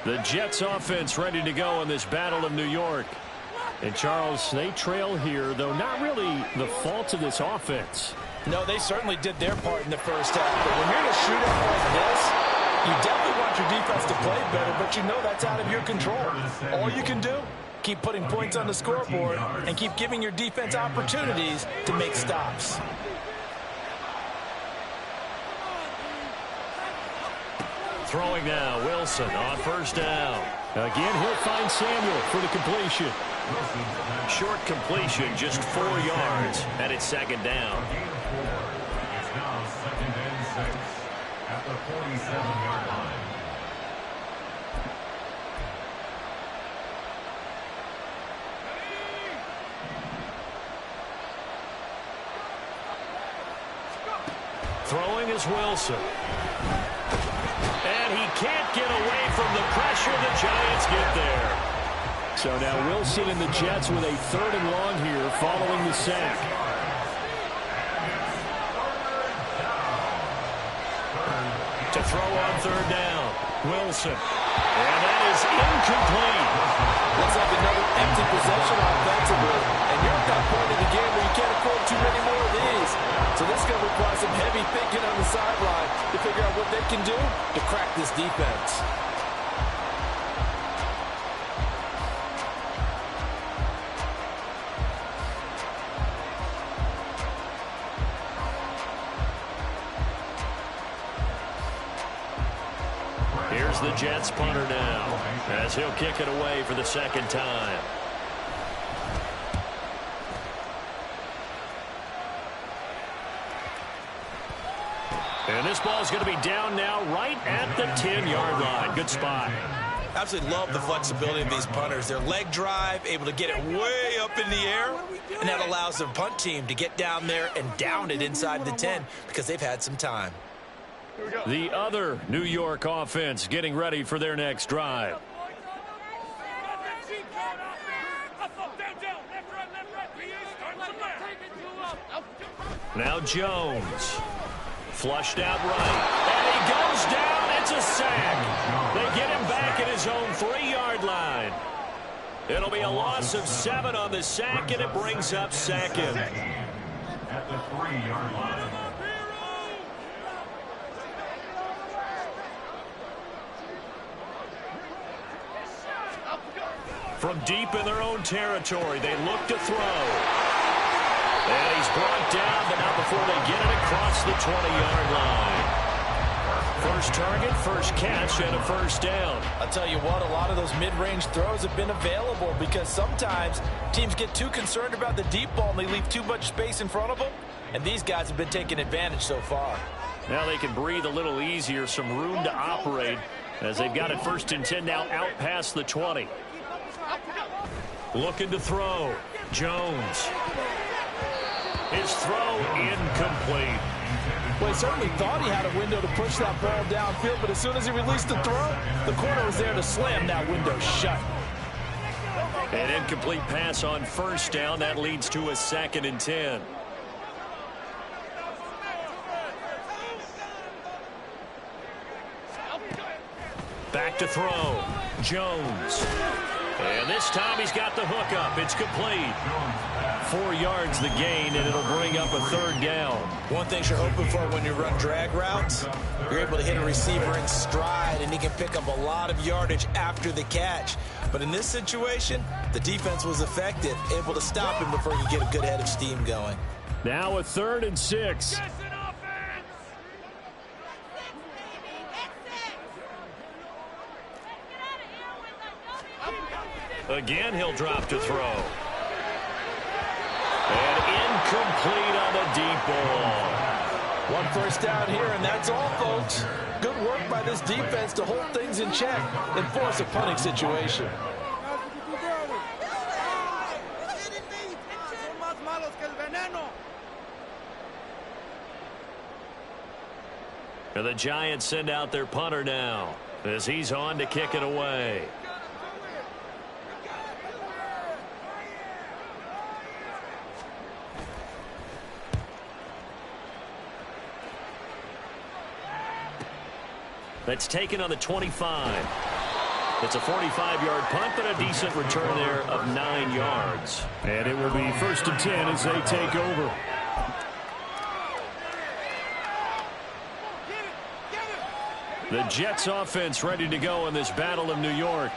Speaker 1: The Jets offense ready to go in this battle of New York. And Charles, they trail here, though not really the fault of this offense.
Speaker 4: No, they certainly did their part in the first half. But when you're in a shootout like this, you definitely want your defense to play better, but you know that's out of your control. All you can do, keep putting points on the scoreboard and keep giving your defense opportunities to make stops.
Speaker 1: Throwing now, Wilson on first down. Again, he'll find Samuel for the completion. Short completion, just 4 yards, and it's second down.
Speaker 2: It's now second and 6 at the 47-yard line.
Speaker 1: Throwing is Wilson. And he can't get away from the pressure. The Giants get there. So now Wilson and the Jets with a 3rd and long here following the sack. To throw on 3rd down. Wilson. And that is incomplete.
Speaker 4: us have another empty possession offensively. And you're at that point in the game where you can't afford too many more of these. So this is going to require some heavy thinking on the sideline to figure out what they can do to crack this defense.
Speaker 1: Here's the Jets punter now, as he'll kick it away for the second time. And this ball's going to be down now right at the 10-yard line. Good spot.
Speaker 6: Absolutely love the flexibility of these punters. Their leg drive, able to get it way up in the air, and that allows their punt team to get down there and down it inside the 10 because they've had some time.
Speaker 1: The other New York offense getting ready for their next drive. Now Jones. Flushed out right. And he goes down. It's a sack. They get him back at his own 3-yard line. It'll be a loss of 7 on the sack, and it brings up second.
Speaker 2: At the 3-yard line.
Speaker 1: From deep in their own territory, they look to throw. And he's brought down, but not before they get it across the 20-yard line. First target, first catch, and a first down.
Speaker 4: I'll tell you what, a lot of those mid-range throws have been available because sometimes teams get too concerned about the deep ball and they leave too much space in front of them. And these guys have been taking advantage so far.
Speaker 1: Now they can breathe a little easier, some room to operate as they've got it first and 10 now out past the 20. Looking to throw. Jones. His throw incomplete.
Speaker 4: Well, he certainly thought he had a window to push that ball downfield, but as soon as he released the throw, the corner was there to slam that window shut.
Speaker 1: An incomplete pass on first down. That leads to a 2nd and 10. Back to throw. Jones. And this time he's got the hook up. It's complete. 4 yards the gain, and it'll bring up a 3rd down.
Speaker 6: One thing you're hoping for when you run drag routes, you're able to hit a receiver in stride, and he can pick up a lot of yardage after the catch. But in this situation, the defense was effective, able to stop him before he could get a good head of steam going.
Speaker 1: Now a 3rd and 6. Again, he'll drop to throw. And incomplete on the deep ball.
Speaker 4: 1 first down here, and that's all, folks. Good work by this defense to hold things in check and force a punting situation.
Speaker 1: And the Giants send out their punter now as he's on to kick it away. That's taken on the 25. It's a 45-yard punt, but a decent return there of 9 yards.
Speaker 5: And it will be 1st and 10 as they take over. The Jets offense ready to go in this Battle of New York.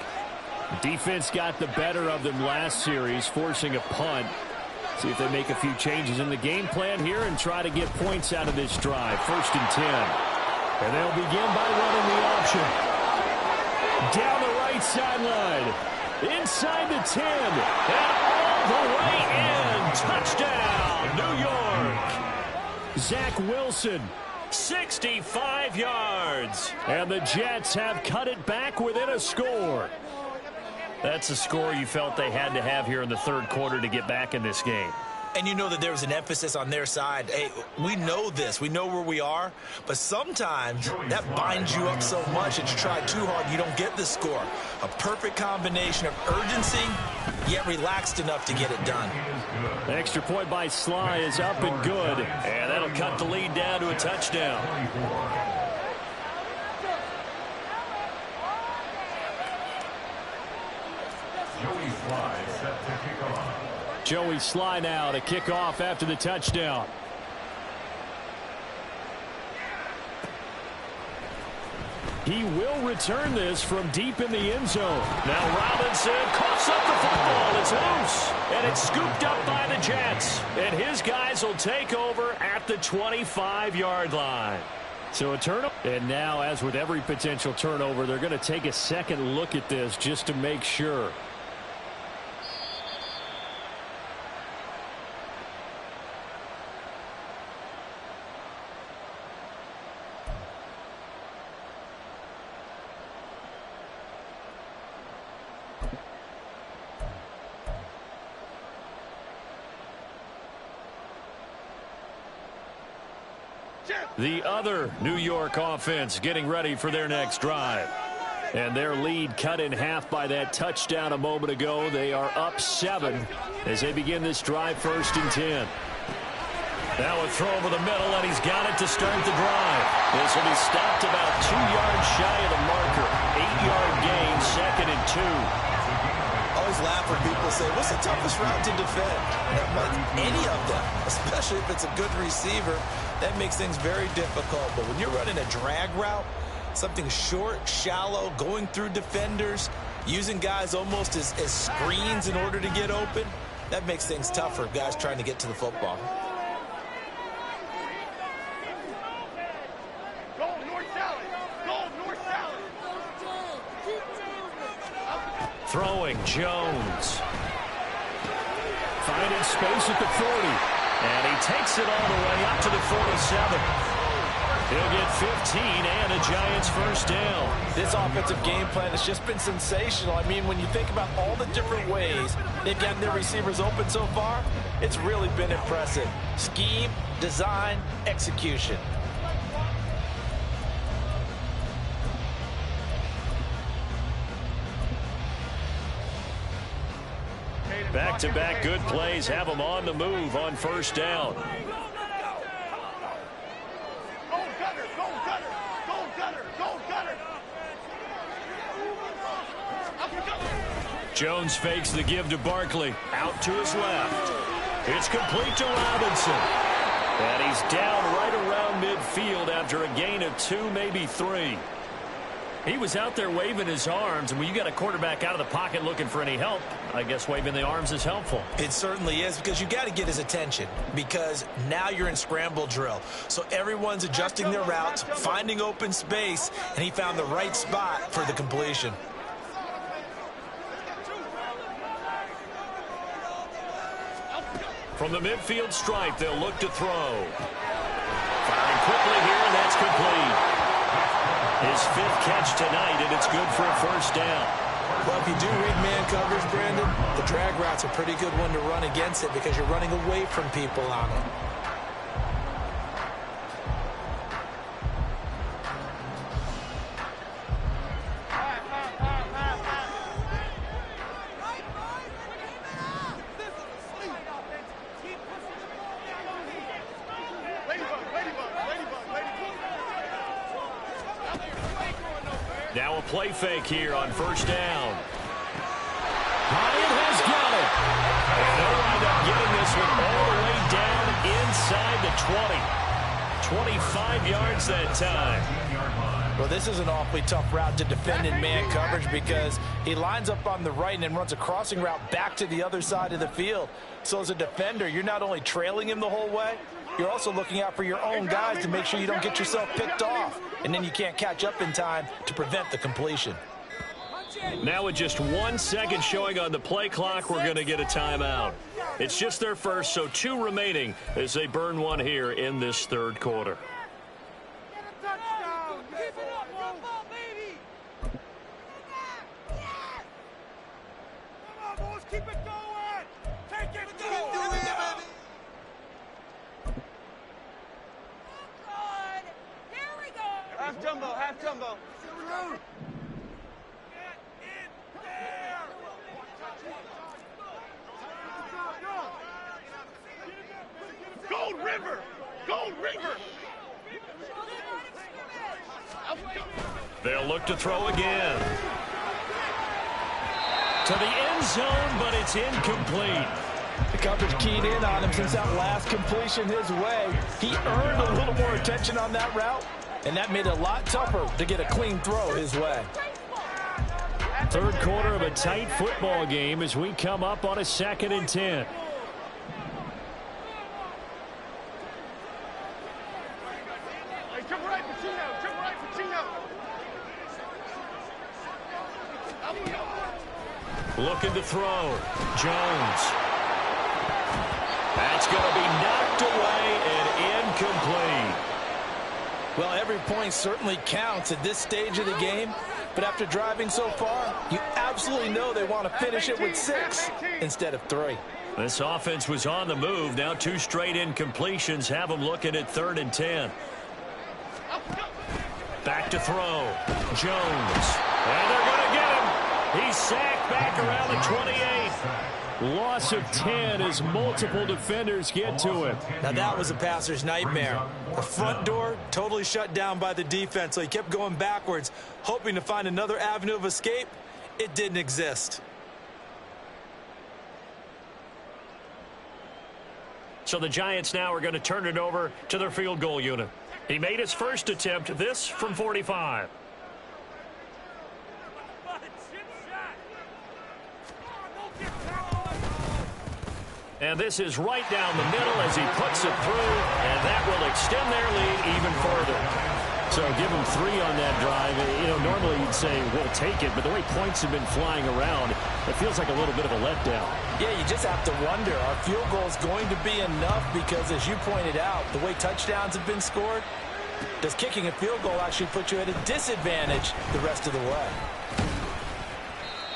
Speaker 5: Defense got the better of them last series, forcing a punt. See if they make a few changes in the game plan here and try to get points out of this drive. 1st and 10. And they'll begin by running the option. Down the right sideline. Inside the 10. And all the way in. Touchdown, New York. Zach Wilson.
Speaker 1: 65 yards.
Speaker 5: And the Jets have cut it back within a score.
Speaker 1: That's a score you felt they had to have here in the 3rd quarter to get back in this game.
Speaker 6: And you know that there was an emphasis on their side. Hey, we know this. We know where we are. But sometimes that binds you up so much that you try too hard, you don't get the score. A perfect combination of urgency, yet relaxed enough to get it done.
Speaker 5: The extra point by Sly is up and good.
Speaker 1: And that'll cut the lead down to a touchdown.
Speaker 2: Joey Sly set to kick off.
Speaker 5: Joey Sly now to kick off after the touchdown. He will return this from deep in the end zone. Now Robinson coughs up the football. It's loose. And it's scooped up by the Jets. And his guys will take over at the 25-yard line. So a turnover. And now, as with every potential turnover, they're going to take a second look at this just to make sure. The other New York offense getting ready for their next drive. And their lead cut in half by that touchdown a moment ago. They are up 7 as they begin this drive, 1st and 10. Now a throw over the middle, and he's got it to start the drive. This will be stopped about 2 yards shy of the marker. 8-yard gain, 2nd and 2.
Speaker 6: Always laugh when people say, what's the toughest route to defend? Any of them, especially if it's a good receiver. That makes things very difficult. But when you're running a drag route, something short, shallow, going through defenders, using guys almost as screens in order to get open, that makes things tougher, guys trying to get to the football.
Speaker 5: Throwing Jones. Finding space at the 40. And he takes it all the way up to the 47. He'll get 15 and a Giants first down.
Speaker 4: This offensive game plan has just been sensational. I mean, when you think about all the different ways they've gotten their receivers open so far, it's really been impressive. Scheme, design, execution.
Speaker 5: Back-to-back good plays have them on the move on first down. Jones fakes the give to Barkley. Out to his left. It's complete to Robinson. And he's down right around midfield after a gain of 2, maybe 3. He was out there waving his arms, and when you got a quarterback out of the pocket looking for any help, I guess waving the arms is helpful.
Speaker 6: It certainly is, because you got to get his attention, because now you're in scramble drill. So everyone's adjusting their routes, finding open space, and he found the right spot for the completion.
Speaker 5: From the midfield stripe, they'll look to throw. Firing quickly here, and that's complete. His 5th catch tonight, and it's good for a first down.
Speaker 3: Well, if you do read man coverage, Brandon, the drag route's a pretty good one to run against it because you're running away from people on it.
Speaker 5: Now a play fake here on first down. Hyatt has got it. And they'll wind up getting this one all the way down inside the 20. 25 yards that time.
Speaker 4: Well, this is an awfully tough route to defend in man coverage because he lines up on the right and then runs a crossing route back to the other side of the field. So as a defender, you're not only trailing him the whole way, you're also looking out for your own guys to make sure you don't get yourself picked off. And then you can't catch up in time to prevent the completion.
Speaker 5: Now with just 1 second showing on the play clock, we're going to get a timeout. It's just their first, so 2 remaining as they burn one here in this 3rd quarter.
Speaker 7: Half jumbo. Gold River! Gold River!
Speaker 5: They'll look to throw again.
Speaker 1: To the end zone, but it's incomplete.
Speaker 4: The coverage keyed in on him since that last completion his way. He earned a little more attention on that route, and that made it a lot tougher to get a clean throw his way.
Speaker 1: Third quarter of a tight football game as we come up on a 2nd and 10. Looking to throw. Jones. That's going to be knocked away and incomplete.
Speaker 4: Well, every point certainly counts at this stage of the game. But after driving so far, you absolutely know they want to finish it with 6 instead of 3.
Speaker 1: This offense was on the move. Now 2 straight incompletions have them looking at 3rd and 10. Back to throw. Jones. And they're going to get him. He's sacked back around the 28. Loss of 10 as multiple defenders get to him.
Speaker 3: Now that was a passer's nightmare. The front door totally shut down by the defense, so he kept going backwards, hoping to find another avenue of escape. It didn't exist.
Speaker 1: So the Giants now are going to turn it over to their field goal unit. He made his first attempt, this from 45. And this is right down the middle as he puts it through, and that will extend their lead even further. So give them 3 on that drive. You know, normally you'd say, we'll take it, but the way points have been flying around, it feels like a little bit of a letdown.
Speaker 4: Yeah, you just have to wonder, are field goals going to be enough? Because as you pointed out, the way touchdowns have been scored, does kicking a field goal actually put you at a disadvantage the rest of the way?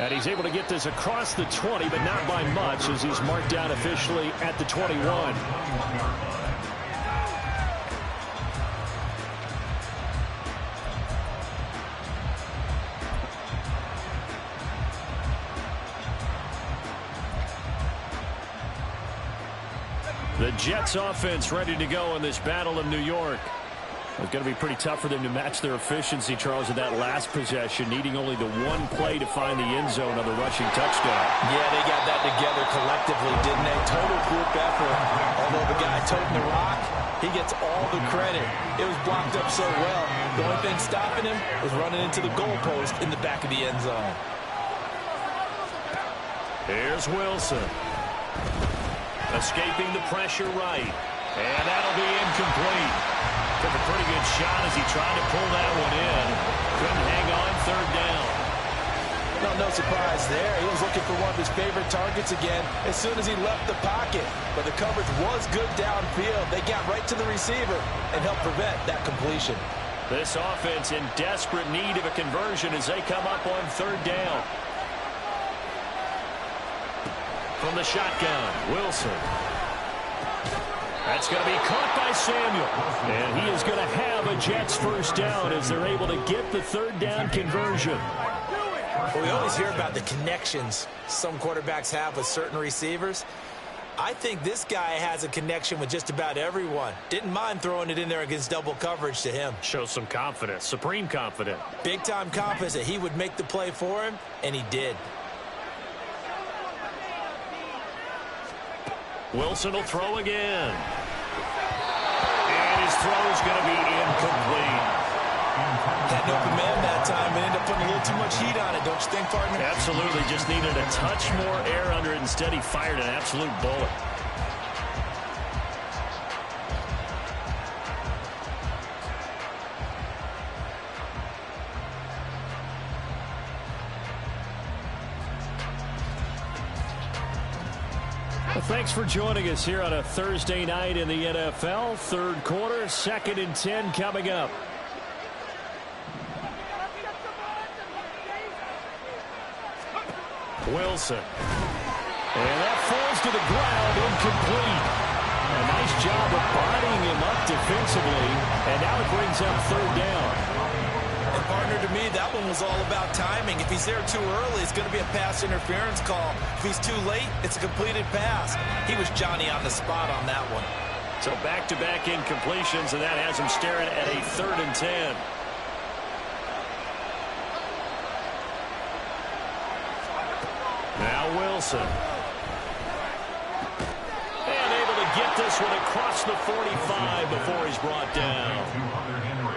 Speaker 1: And he's able to get this across the 20, but not by much, as he's marked down officially at the 21. The Jets offense ready to go in this battle of New York. It's going to be pretty tough for them to match their efficiency, Charles, at that last possession, needing only the 1 play to find the end zone on the rushing touchdown.
Speaker 4: Yeah, they got that together collectively, didn't they? Total group effort. Although the guy toting the rock, he gets all the credit. It was blocked up so well. The only thing stopping him was running into the goalpost in the back of the end zone.
Speaker 1: Here's Wilson. Escaping the pressure right. And that'll be incomplete. Took a pretty good shot as he tried to pull that one in. Couldn't hang on 3rd down.
Speaker 4: No surprise there. He was looking for one of his favorite targets again as soon as he left the pocket. But the coverage was good downfield. They got right to the receiver and helped prevent that completion.
Speaker 1: This offense in desperate need of a conversion as they come up on 3rd down. From the shotgun, Wilson. That's going to be caught by Samuel. And he is going to have a Jets first down as they're able to get the 3rd down conversion.
Speaker 3: Well, we always hear about the connections some quarterbacks have with certain receivers. I think this guy has a connection with just about everyone. Didn't mind throwing it in there against double coverage to him.
Speaker 1: Shows some confidence, supreme confidence.
Speaker 3: Big-time confidence that he would make the play for him, and he did.
Speaker 1: Wilson will throw again. And his throw is going to be incomplete.
Speaker 3: Had no command that time and ended up putting a little too much heat on it, don't you think, partner?
Speaker 1: Absolutely. Just needed a touch more air under it. Instead, he fired an absolute bullet. Well, thanks for joining us here on a Thursday night in the NFL. 3rd quarter, 2nd and 10 coming up. Wilson. And that falls to the ground, incomplete. A nice job of bodying him up defensively, and now it brings up 3rd down.
Speaker 3: And partner, to me, that one was all about timing. If he's there too early, it's going to be a pass interference call. If he's too late, it's a completed pass. He was Johnny on the spot on that one.
Speaker 1: So back-to-back incompletions, and that has him staring at a 3rd and 10. Now Wilson. And able to get this one across the 45 before he's brought down.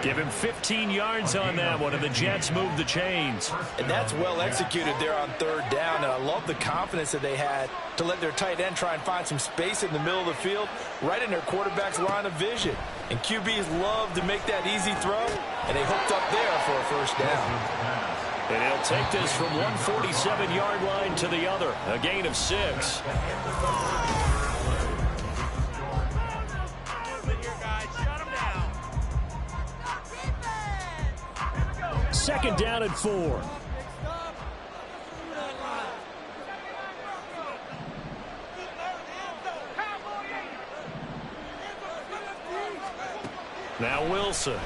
Speaker 1: Give him 15 yards on that one, and the Jets move the chains.
Speaker 4: And that's well executed there on third down, and I love the confidence that they had to let their tight end try and find some space in the middle of the field, right in their quarterback's line of vision. And QBs love to make that easy throw, and they hooked up there for a first down.
Speaker 1: And he'll take this from 147-yard line to the other, a gain of 6. Second down and 4. Now Wilson.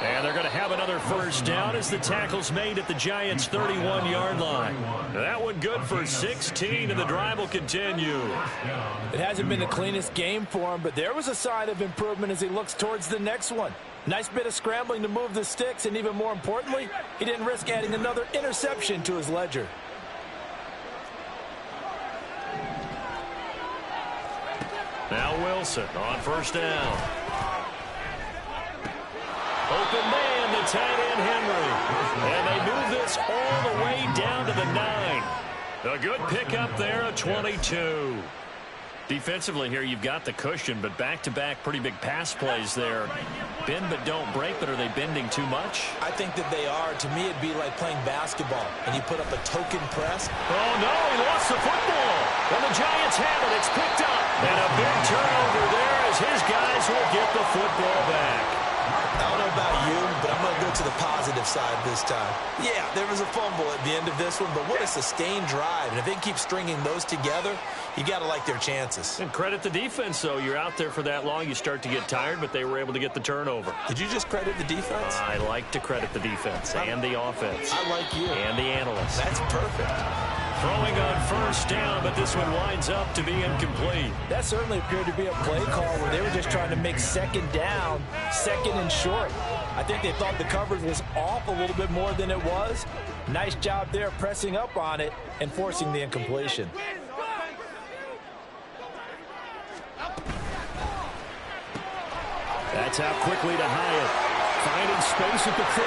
Speaker 1: And they're going to have another first down as the tackle's made at the Giants' 31-yard line. That one good for 16, and the drive will continue.
Speaker 4: It hasn't been the cleanest game for him, but there was a sign of improvement as he looks towards the next one. Nice bit of scrambling to move the sticks, and even more importantly, he didn't risk adding another interception to his ledger.
Speaker 1: Now Wilson on first down. Open man, the tight end Henry. And they move this all the way down to the 9. A good pickup there, a 22. Defensively here, you've got the cushion, but back-to-back pretty big pass plays there. Bend but don't break, but are they bending too much?
Speaker 6: I think that they are. To me, it'd be like playing basketball, and you put up a token press.
Speaker 1: Oh, no, he lost the football. And the Giants have it. It's picked up. And a big turnover there as his guys will get the football back.
Speaker 6: I don't know about you, but I'm going to go to the positive side this time. Yeah, there was a fumble at the end of this one, but what a sustained drive. And if they keep stringing those together, you got to like their chances.
Speaker 1: And credit the defense, though. You're out there for that long, you start to get tired, but they were able to get the turnover.
Speaker 6: Did you just credit the defense?
Speaker 1: I like to credit the defense and the offense.
Speaker 6: I like you.
Speaker 1: And the analysts.
Speaker 6: That's perfect.
Speaker 1: Throwing on first down, but this one winds up to be incomplete.
Speaker 4: That certainly appeared to be a play call where they were just trying to make second down, second and short. I think they thought the coverage was off a little bit more than it was. Nice job there pressing up on it and forcing the incompletion.
Speaker 1: That's out quickly to Hyatt. Finding space at the 40.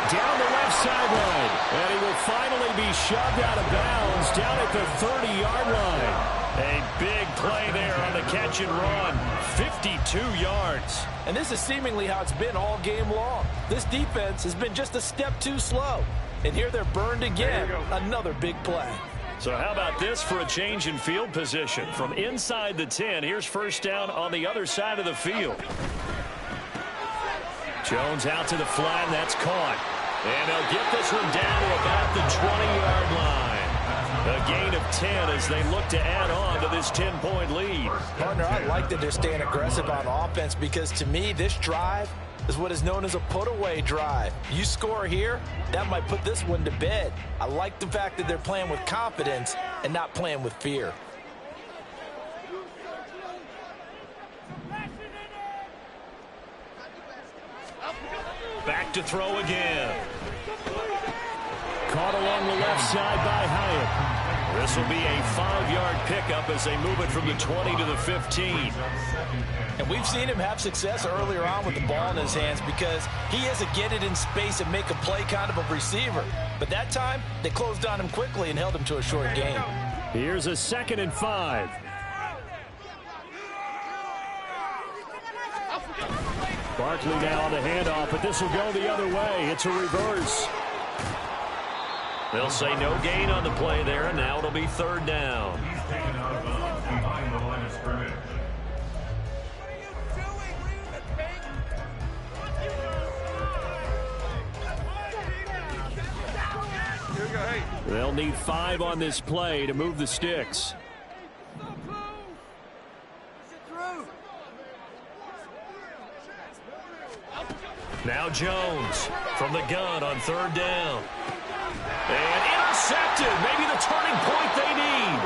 Speaker 1: Down the left sideline. And he will finally be shoved out of bounds down at the 30-yard line. A big play there on the catch and run. 52 yards.
Speaker 4: And this is seemingly how it's been all game long. This defense has been just a step too slow. And here they're burned again. Another big play.
Speaker 1: So how about this for a change in field position? From inside the 10, here's first down on the other side of the field. Jones out to the flat, and that's caught. And they'll get this one down to about the 20-yard line. A gain of 10 as they look to add on to this 10-point lead.
Speaker 4: Partner, I like that they're staying aggressive on offense because to me, this drive is what is known as a put-away drive. You score here, that might put this one to bed. I like the fact that they're playing with confidence and not playing with fear.
Speaker 1: Back to throw again. Caught along the left side by Hyatt. This will be a 5-yard pickup as they move it from the 20 to the 15.
Speaker 4: And we've seen him have success earlier on with the ball in his hands because he has a get it in space and make a play kind of a receiver. But that time, they closed on him quickly and held him to a short gain.
Speaker 1: Here's a 2nd and 5. Barkley now on the handoff, but this will go the other way. It's a reverse. They'll say no gain on the play there, and now it'll be 3rd down.
Speaker 2: He's taken out of bounds behind the line of scrimmage.
Speaker 1: They'll need 5 on this play to move the sticks. Now Jones from the gun on 3rd down. And intercepted. Maybe the turning point they need.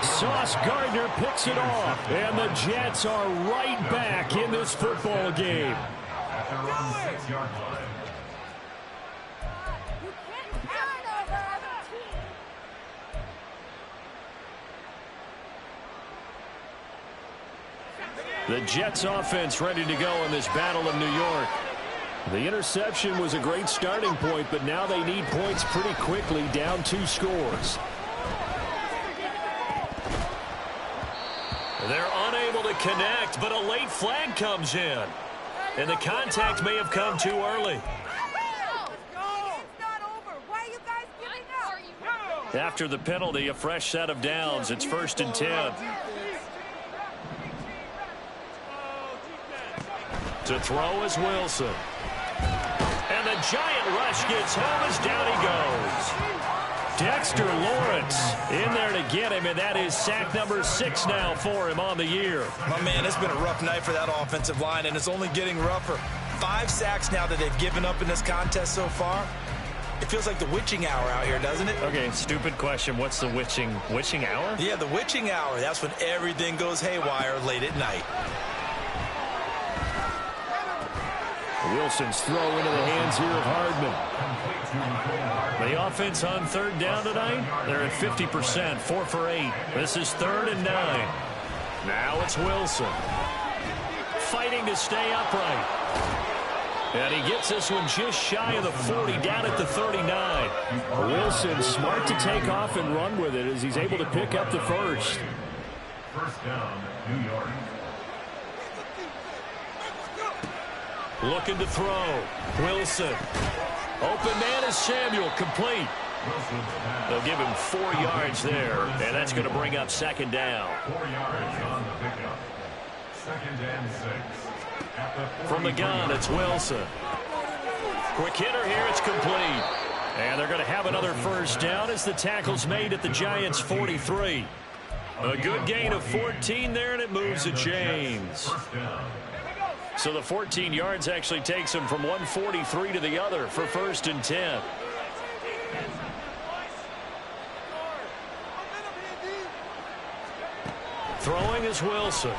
Speaker 1: Sauce Gardner picks it off. And the Jets are right back in this football game.
Speaker 2: At their own 6-yard line.
Speaker 5: The Jets offense ready to go in this battle of New York. The interception was a great starting point, but now they need points pretty quickly, down 2 scores.
Speaker 1: They're unable to connect, but a late flag comes in. And the contact may have come too early. After the penalty, a fresh set of downs. It's 1st and 10. To throw is Wilson. And the giant rush gets home as down he goes. Dexter Lawrence in there to get him, and that is sack number 6 now for him on the year.
Speaker 6: My man, it's been a rough night for that offensive line, and it's only getting rougher. 5 sacks now that they've given up in this contest so far. It feels like the witching hour out here, doesn't it?
Speaker 1: Okay, stupid question. What's the witching hour?
Speaker 6: Yeah, the witching hour. That's when everything goes haywire late at night.
Speaker 5: Wilson's throw into the hands here of Hardman.
Speaker 1: The offense on 3rd down tonight, they're at 50%, 4 for 8. This is 3rd and 9. Now it's Wilson. Fighting to stay upright. And he gets this one just shy of the 40, down at the 39.
Speaker 5: Wilson smart to take off and run with it as he's able to pick up the first.
Speaker 2: 1st down, New York.
Speaker 1: Looking to throw. Wilson. Open man is Samuel. Complete. They'll give him 4 yards there, and that's going to bring up 2nd down.
Speaker 2: 4 yards on the pickup. 2nd and 6.
Speaker 1: From the gun, it's Wilson. Quick hitter here. It's complete. And they're going to have another 1st down as the tackle's made at the Giants' 43. A good gain of 14 there, and it moves the chains. So the 14 yards actually takes him from 143 to the other for 1st and 10. Throwing is Wilson.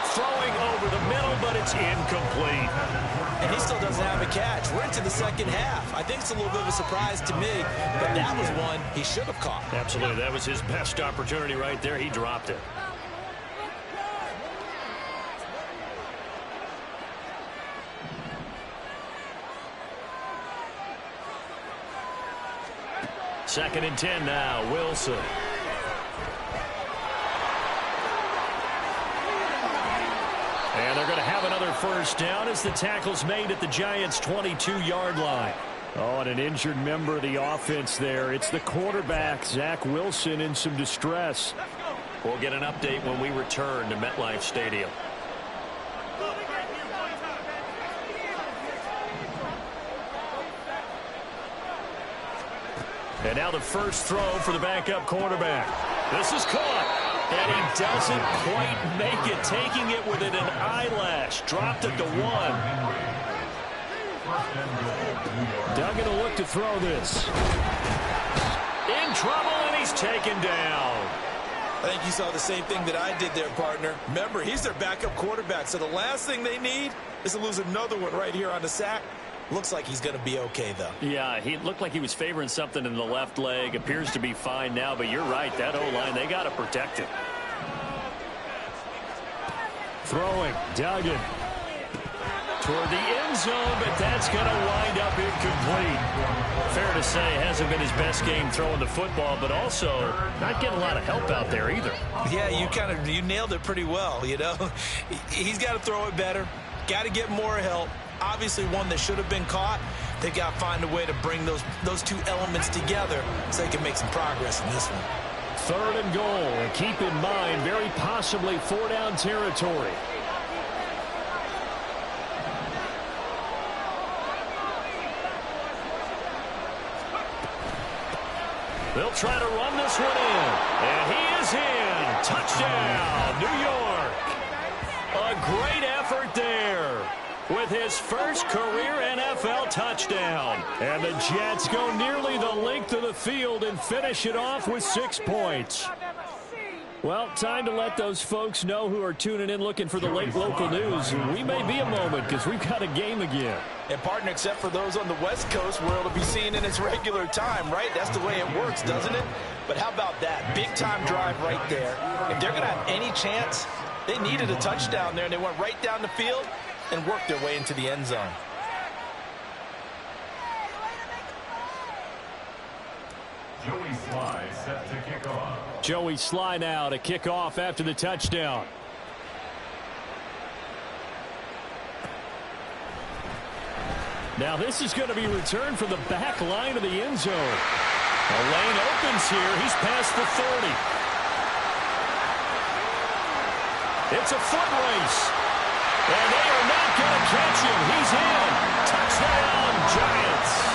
Speaker 1: Throwing over the middle, but it's incomplete.
Speaker 3: And he still doesn't have a catch. We're into the 2nd half. I think it's a little bit of a surprise to me, but that was one he should have caught.
Speaker 1: Absolutely. That was his best opportunity right there. He dropped it. Second and 10 now. Wilson. And they're going to have another 1st down as the tackle's made at the Giants' 22-yard line.
Speaker 5: Oh, and an injured member of the offense there. It's the quarterback, Zach Wilson, in some distress.
Speaker 1: We'll get an update when we return to MetLife Stadium. And now the first throw for the backup quarterback. This is caught. And he doesn't quite make it, taking it within an eyelash. Dropped it to 1.
Speaker 5: Duggan will look to throw this.
Speaker 1: In trouble, and he's taken down.
Speaker 6: I think you saw the same thing that I did there, partner. Remember, he's their backup quarterback, so the last thing they need is to lose another one right here on the sack. Looks like he's going to be okay, though.
Speaker 1: Yeah, he looked like he was favoring something in the left leg. Appears to be fine now, but you're right. That O-line, they got to protect it.
Speaker 5: Throwing, Duggan.
Speaker 1: Toward the end zone, but that's going to wind up incomplete. Fair to say, hasn't been his best game throwing the football, but also not getting a lot of help out there either.
Speaker 6: Yeah, you nailed it pretty well, you know. He's got to throw it better. Got to get more help. Obviously one that should have been caught. They've got to find a way to bring those 2 elements together so they can make some progress in this one.
Speaker 5: 3rd and goal. And keep in mind, very possibly 4-down territory.
Speaker 1: They'll try to run this one in. And he is in. Touchdown, New York. A great effort there with his first career NFL touchdown. And the Jets go nearly the length of the field and finish it off with 6 points.
Speaker 5: Well, time to let those folks know who are tuning in looking for the late local news. We may be a moment because we've got a game again.
Speaker 4: And, partner, except for those on the West Coast where it'll be seen in its regular time, right? That's the way it works, doesn't it? But how about that? Big-time drive right there. If they're going to have any chance, they needed a touchdown there, and they went right down the field and worked their way into the end zone.
Speaker 2: Joey Sly set to kick off.
Speaker 5: Joey Sly now to kick off after the touchdown. Now this is going to be returned from the back line of the end zone. The lane opens here. He's past the 30. It's a foot race. And they are not going to catch him. He's in. Touchdown, Giants.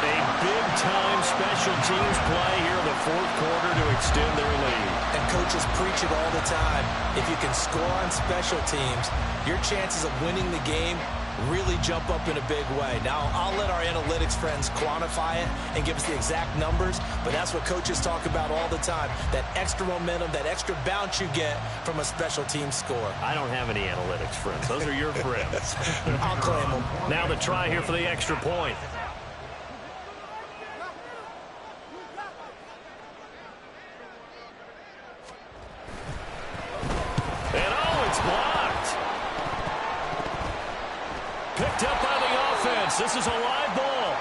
Speaker 5: A big-time special teams play here in the fourth quarter to extend their lead.
Speaker 6: And coaches preach it all the time. If you can score on special teams, your chances of winning the game really jump up in a big way. Now, I'll let our analytics friends quantify it and give us the exact numbers, but that's what coaches talk about all the time, that extra momentum, that extra bounce you get from a special team score.
Speaker 1: I don't have any analytics friends. Those are your friends.
Speaker 6: I'll claim them.
Speaker 1: Now the try here for the extra point. And oh, it's blocked. Picked up by the offense. This is a live ball.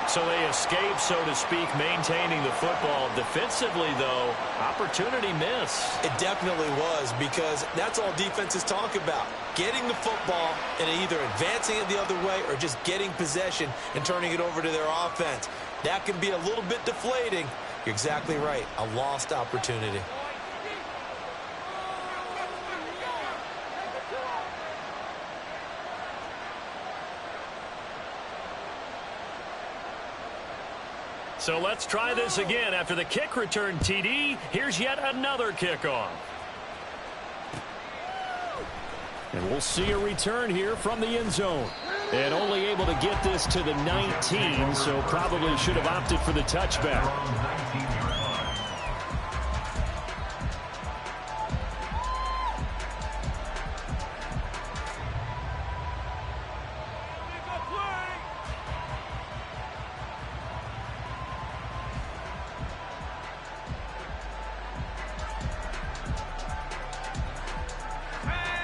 Speaker 1: So they escape, so to speak, maintaining the football. Defensively, though, opportunity miss.
Speaker 6: It definitely was, because that's all defenses talk about. Getting the football and either advancing it the other way or just getting possession and turning it over to their offense. That can be a little bit deflating. You're exactly right. A lost opportunity.
Speaker 1: So let's try this again. After the kick return TD, here's yet another kickoff.
Speaker 5: And we'll see a return here from the end zone. And only able to get this to the 19, so probably should have opted for the touchback.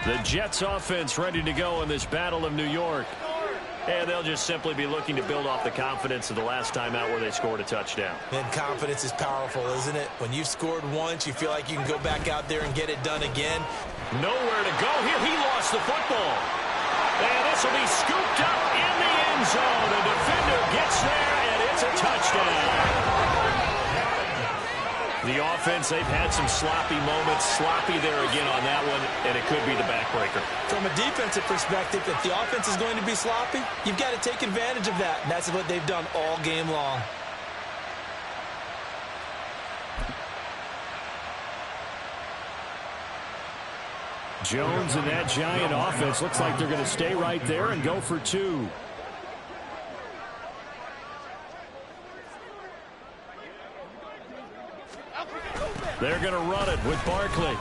Speaker 1: The Jets offense ready to go in this Battle of New York. And they'll just simply be looking to build off the confidence of the last time out where they scored a touchdown.
Speaker 6: And confidence is powerful, isn't it? When you've scored once, you feel like you can go back out there and get it done again.
Speaker 1: Nowhere to go here. He lost the football. And this will be scooped up in the end zone. The defender gets there, and it's a touchdown. The offense, they've had some sloppy moments. Sloppy there again on that one, and it could be the backbreaker.
Speaker 6: From a defensive perspective, if the offense is going to be sloppy, you've got to take advantage of that. And that's what they've done all game long.
Speaker 5: Jones and that Giant offense looks like they're going to stay right there and go for two.
Speaker 1: They're going to run it with Barkley.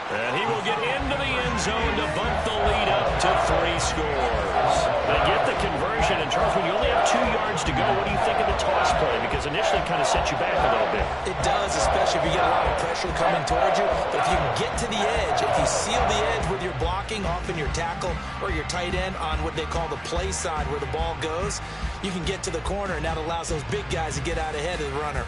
Speaker 1: And he will get into the end zone to bump the lead up to 3 scores. They get the conversion. And, Charles, when you only have 2 yards to go, what do you think of the toss play? Because initially it kind of set you back a little bit.
Speaker 6: It does, especially if you get a lot of pressure coming towards you. But if you can get to the edge, if you seal the edge with your blocking, often your tackle or your tight end on what they call the play side where the ball goes, you can get to the corner, and that allows those big guys to get out ahead of the runner.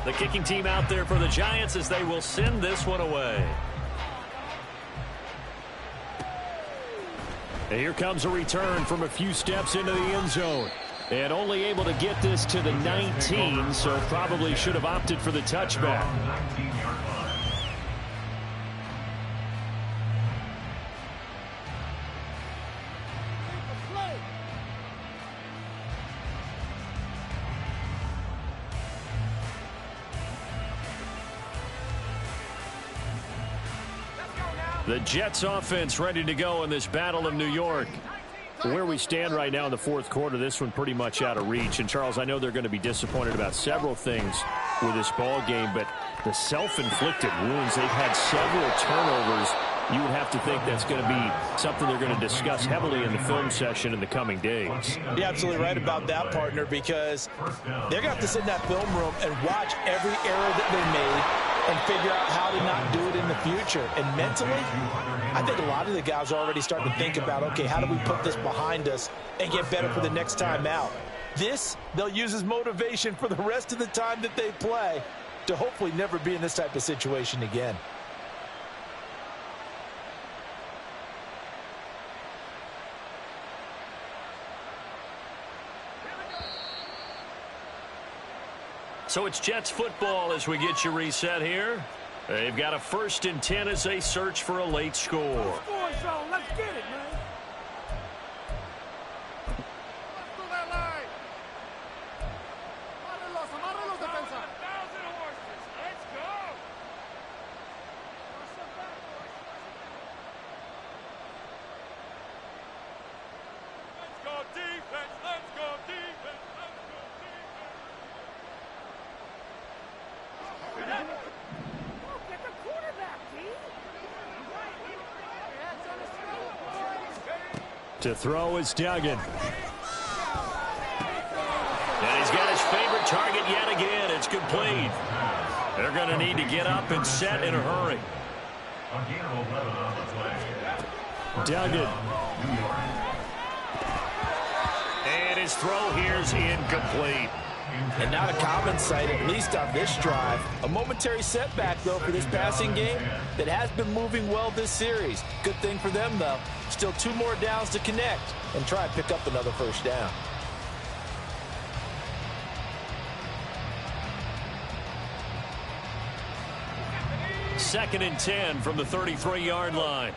Speaker 1: The kicking team out there for the Giants as they will send this one away.
Speaker 5: And here comes a return from a few steps into the end zone. And only able to get this to the 19, so probably should have opted for the touchback. The Jets offense ready to go in this battle of New York. Where we stand right now in the fourth quarter, this one pretty much out of reach. And, Charles, I know they're going to be disappointed about several things with this ball game, but the self-inflicted wounds, they've had several turnovers. You would have to think that's going to be something they're going to discuss heavily in the film session in the coming days.
Speaker 4: You're absolutely right about that, partner, because they're going to have to sit in that film room and watch every error that they made and figure out how to not do it in the future. And mentally, I think a lot of the guys are already starting to think about, okay, how do we put this behind us and get better for the next time out? This, they'll use as motivation for the rest of the time that they play to hopefully never be in this type of situation again.
Speaker 1: So it's Jets football as we get you reset here. They've got a 1st and 10 as they search for a late score.
Speaker 7: Let's get it, man. Let's do that line. Amarralos, defensa. 1,000 horses. Let's go. Let's go defense. Let's go defense. Get the quarterback,
Speaker 5: To throw is Duggan.
Speaker 1: And he's got his favorite target yet again. It's complete. They're going to need to get up and set in a hurry.
Speaker 5: Duggan.
Speaker 1: And his throw here is incomplete.
Speaker 4: And not a common sight, at least on this drive. A momentary setback, though, for this passing game that has been moving well this series. Good thing for them, though. Still 2 more downs to connect and try and pick up another first down.
Speaker 1: Second and 10 from the 33-yard line.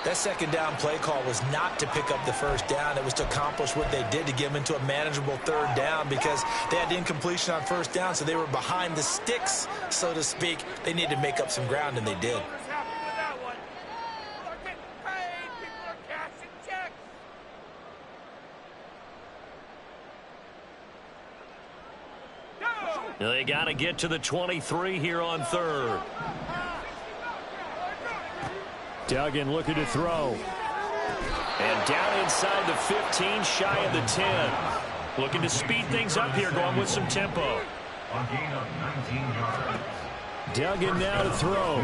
Speaker 6: That second down play call was not to pick up the first down. It was to accomplish what they did to get them into a manageable 3rd down because they had incompletion on 1st down, so they were behind the sticks, so to speak. They needed to make up some ground, and they did.
Speaker 1: They got to get to the 23 here on 3rd.
Speaker 5: Duggan looking to throw.
Speaker 1: And down inside the 15, shy of the 10. Looking to speed things up here, going with some tempo.
Speaker 2: A gain of 19 yards.
Speaker 1: Duggan now to throw.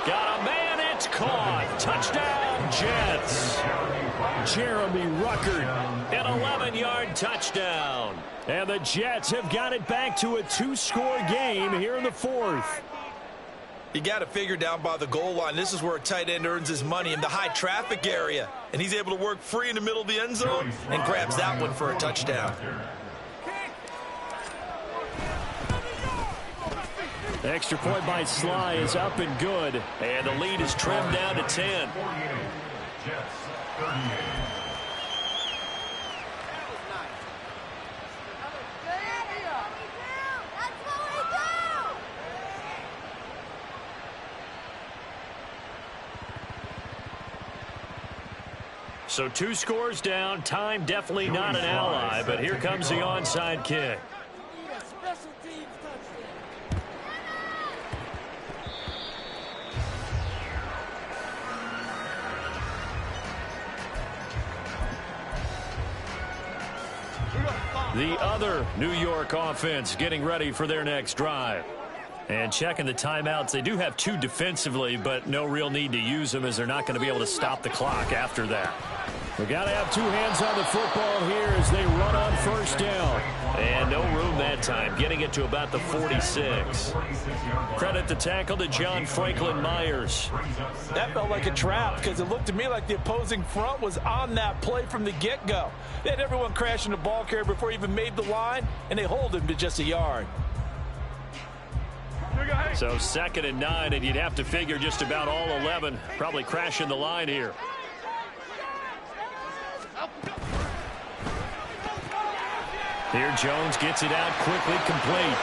Speaker 1: Got a man, it's caught. Touchdown, Jets.
Speaker 5: Jeremy Ruckert.
Speaker 1: An 11-yard touchdown.
Speaker 5: And the Jets have got it back to a 2-score game here in the 4th.
Speaker 6: You got to figure down by the goal line. This is where a tight end earns his money in the high traffic area. And he's able to work free in the middle of the end zone and grabs that one for a touchdown.
Speaker 5: The extra point by Sly is up and good.
Speaker 1: And the lead is trimmed down to 10.
Speaker 2: 48. Jets 38.
Speaker 1: So 2 scores down. Time definitely not an ally, but here comes the onside kick. The other New York offense getting ready for their next drive. And checking the timeouts, they do have 2 defensively, but no real need to use them as they're not going to be able to stop the clock after that.
Speaker 5: We got to have 2 hands on the football here as they run on 1st down.
Speaker 1: And no room that time, getting it to about the 46. Credit the tackle to John Franklin Myers.
Speaker 4: That felt like a trap because it looked to me like the opposing front was on that play from the get-go. They had everyone crashing the ball carrier before he even made the line, and they hold him to just a yard.
Speaker 1: So 2nd and 9, and you'd have to figure just about all 11 probably crashing the line here. Here Jones gets it out quickly, complete.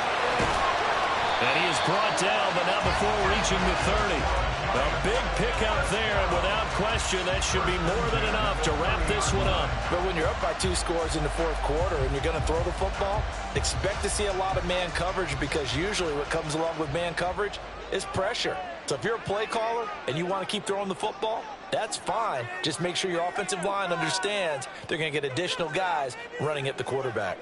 Speaker 1: And he is brought down, but not before reaching the 30. A big pickup there, and without question, that should be more than enough to wrap this one up.
Speaker 4: But when you're up by 2 scores in the fourth quarter and you're going to throw the football, expect to see a lot of man coverage, because usually what comes along with man coverage is pressure. So if you're a play caller and you want to keep throwing the football, that's fine. Just make sure your offensive line understands they're going to get additional guys running at the quarterback.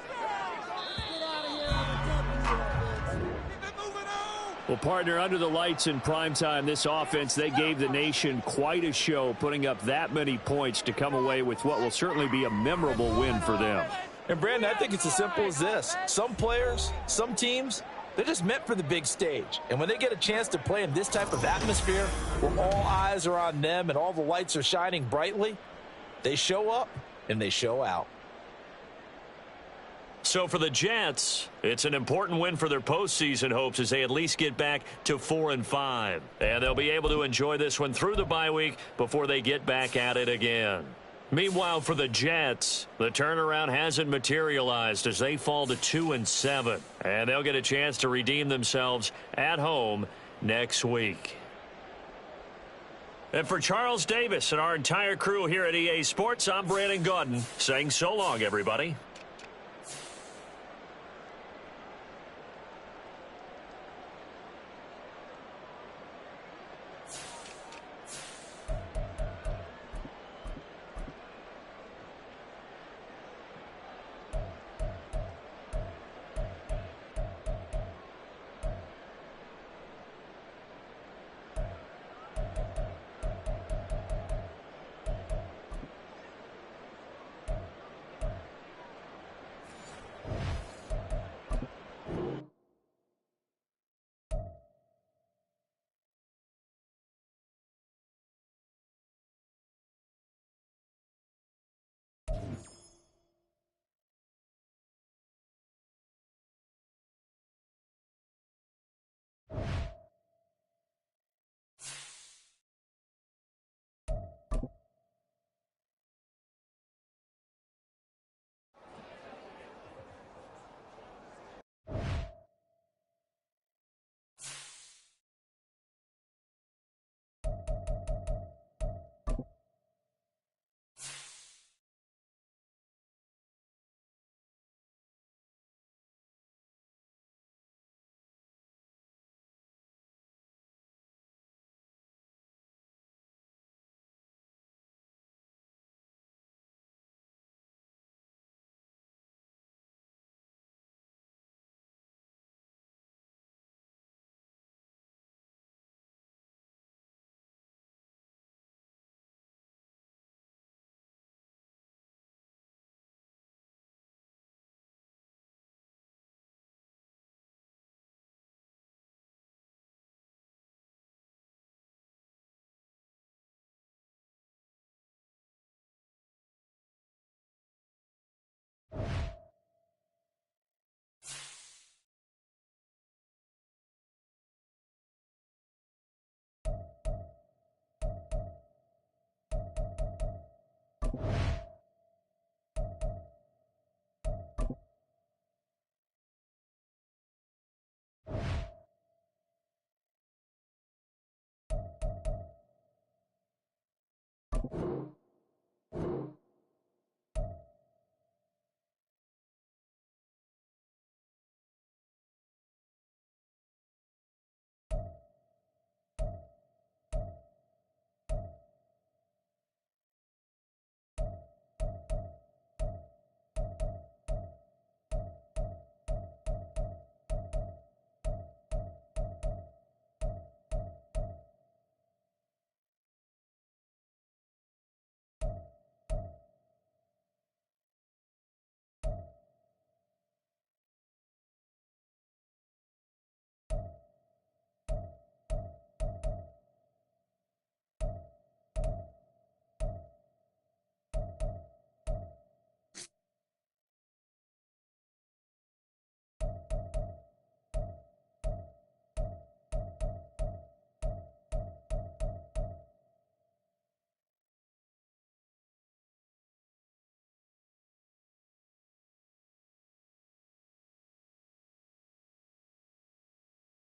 Speaker 5: Well, partner, under the lights in primetime, this offense, they gave the nation quite a show, putting up that many points to come away with what will certainly be a memorable win for them.
Speaker 4: And, Brandon, I think it's as simple as this. Some players, some teams, they're just meant for the big stage. And when they get a chance to play in this type of atmosphere where all eyes are on them and all the lights are shining brightly, they show up and they show out.
Speaker 1: So for the Jets, it's an important win for their postseason hopes as they at least get back to 4-5. And they'll be able to enjoy this one through the bye week before they get back at it again. Meanwhile, for the Jets, the turnaround hasn't materialized as they fall to 2-7. And they'll get a chance to redeem themselves at home next week. And for Charles Davis and our entire crew here at EA Sports, I'm Brandon Gaudin saying so long, everybody.